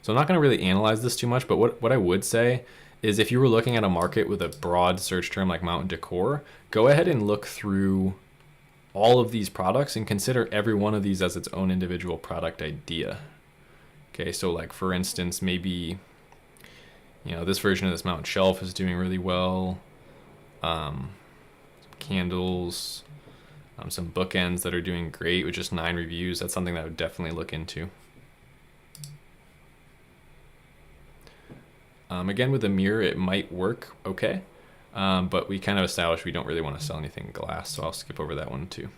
So I'm not going to really analyze this too much, but what I would say is if you were looking at a market with a broad search term like mountain decor, go ahead and look through all of these products and consider every one of these as its own individual product idea. Okay, so like for instance, maybe this version of this mountain shelf is doing really well. Some candles, some bookends that are doing great with just 9 reviews. That's something that I would definitely look into. Again, with the mirror, it might work okay, but we kind of established we don't really want to sell anything glass, so I'll skip over that one too.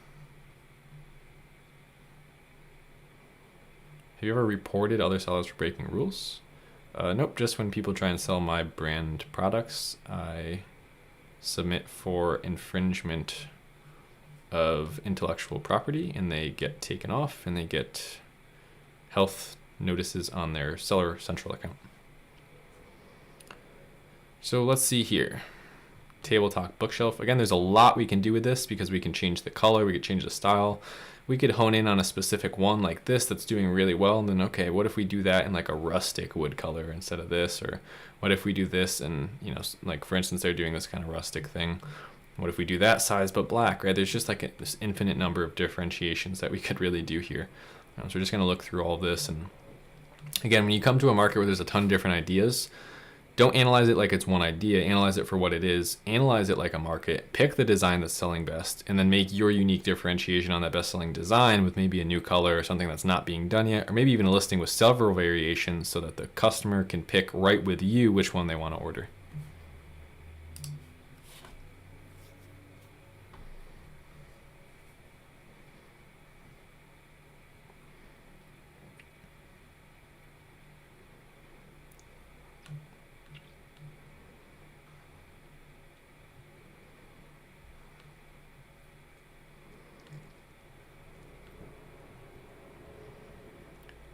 Have you ever reported other sellers for breaking rules? Nope, just when people try and sell my brand products, I submit for infringement of intellectual property and they get taken off and they get health notices on their Seller Central account. So let's see here. Table Talk bookshelf. Again, there's a lot we can do with this because we can change the color, we could change the style. We could hone in on a specific one like this that's doing really well, and then okay, what if we do that in like a rustic wood color instead of this? Or what if we do this and like for instance, they're doing this kind of rustic thing. What if we do that size but black, right? There's just like this infinite number of differentiations that we could really do here. So we're just gonna look through all this, and again, when you come to a market where there's a ton of different ideas, don't analyze it like it's one idea. Analyze it for what it is. Analyze it like a market. Pick the design that's selling best, and then make your unique differentiation on that best-selling design with maybe a new color or something that's not being done yet, or maybe even a listing with several variations so that the customer can pick right with you which one they want to order.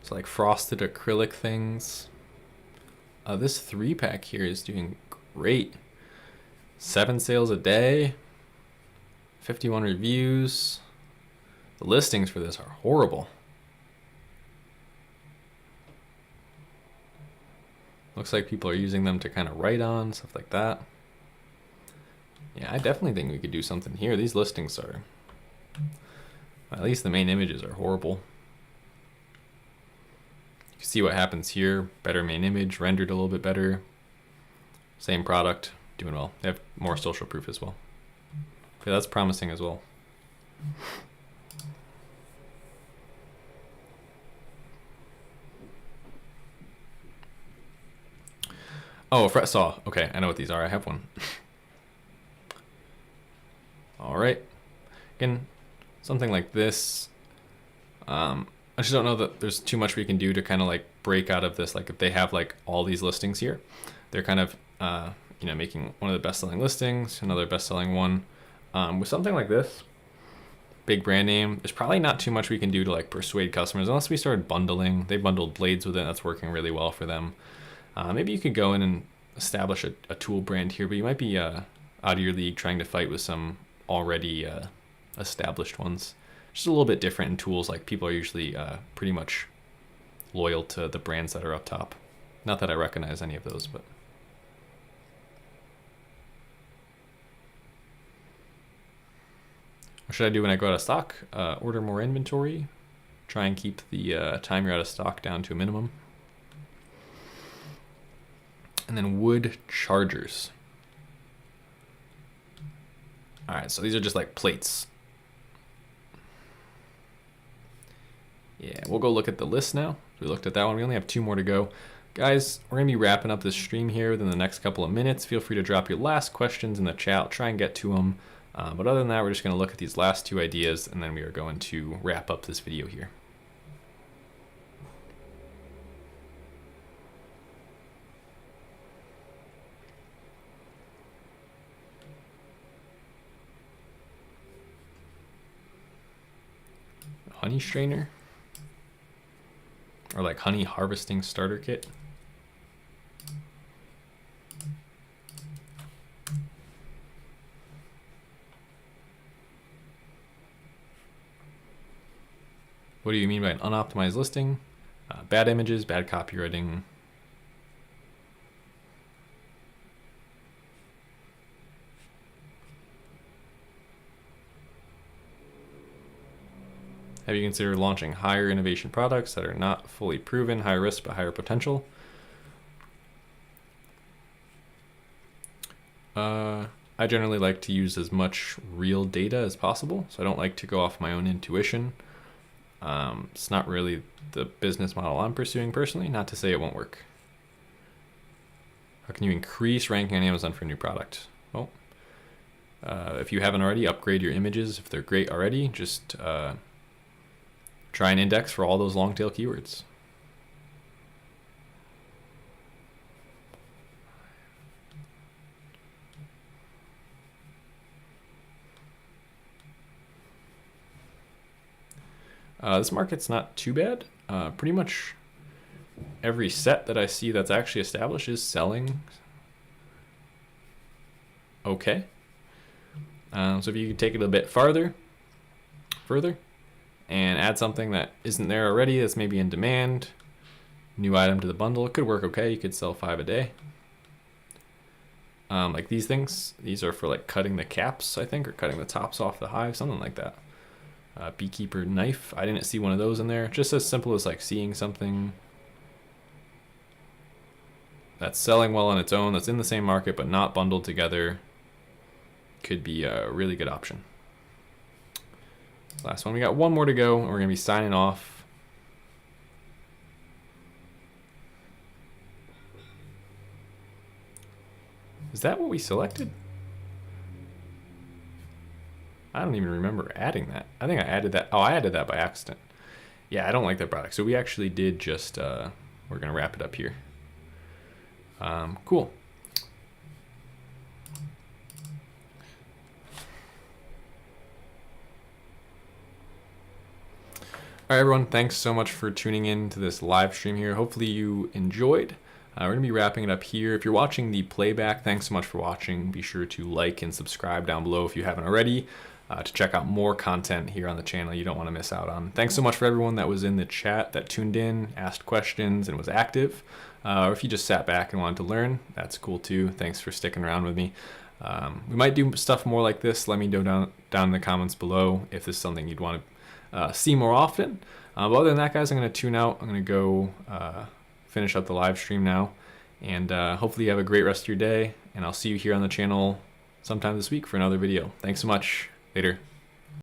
It's like frosted acrylic things. This 3-pack here is doing great. 7 sales a day, 51 reviews. The listings for this are horrible. Looks like people are using them to kind of write on, stuff like that. Yeah, I definitely think we could do something here. These listings are, at least the main images are horrible. See what happens here. Better main image, rendered a little bit better. Same product, doing well. They have more social proof as well. Okay, that's promising as well. Oh, a fret saw. Okay, I know what these are. I have one. All right. Again, something like this. I just don't know that there's too much we can do to kind of like break out of this. Like if they have like all these listings here, they're kind of, making one of the best-selling listings, another best-selling one. With something like this, big brand name, there's probably not too much we can do to like persuade customers unless we started bundling. They bundled blades with it. That's working really well for them. Maybe you could go in and establish a tool brand here, but you might be out of your league trying to fight with some already established ones. Just a little bit different in tools. Like people are usually pretty much loyal to the brands that are up top. Not that I recognize any of those, but. What should I do when I go out of stock? Order more inventory. Try and keep the time you're out of stock down to a minimum. And then wood chargers. All right, so these are just like plates. Yeah, we'll go look at the list now. We looked at that one. We only have 2 more to go. Guys, we're going to be wrapping up this stream here within the next couple of minutes. Feel free to drop your last questions in the chat. I'll try and get to them. But other than that, we're just going to look at these last 2 ideas, and then we are going to wrap up this video here. Honey strainer, or like honey harvesting starter kit. What do you mean by an unoptimized listing? Bad images, bad copywriting. Have you considered launching higher innovation products that are not fully proven, higher risk but higher potential? I generally like to use as much real data as possible, so I don't like to go off my own intuition. It's not really the business model I'm pursuing personally, not to say it won't work. How can you increase ranking on Amazon for a new product? Well, if you haven't already, upgrade your images. If they're great already, just try and index for all those long tail keywords. This market's not too bad. Pretty much every set that I see that's actually established is selling okay. So if you could take it a bit further, and add something that isn't there already that's maybe in demand, new item to the bundle, it could work okay. You could sell 5 a day. Like these things, these are for like cutting the caps, I think, or cutting the tops off the hive, something like that. Beekeeper knife, I didn't see one of those in there. Just as simple as like seeing something that's selling well on its own, that's in the same market but not bundled together, could be a really good option. Last one, we got 1 more to go, and we're gonna be signing off. Is that what we selected? I don't even remember adding that. I think I added that. Oh, I added that by accident. Yeah, I don't like that product. So we actually did just, we're gonna wrap it up here. Cool. All right, everyone, thanks so much for tuning in to this live stream here. Hopefully you enjoyed. We're going to be wrapping it up here. If you're watching the playback, thanks so much for watching. Be sure to like and subscribe down below if you haven't already, to check out more content here on the channel you don't want to miss out on. Thanks so much for everyone that was in the chat, that tuned in, asked questions, and was active. Or if you just sat back and wanted to learn, that's cool too. Thanks for sticking around with me. We might do stuff more like this. Let me know down in the comments below if this is something you'd want to see more often. But other than that, guys, I'm going to tune out. I'm going to go finish up the live stream now. And hopefully you have a great rest of your day. And I'll see you here on the channel sometime this week for another video. Thanks so much. Later.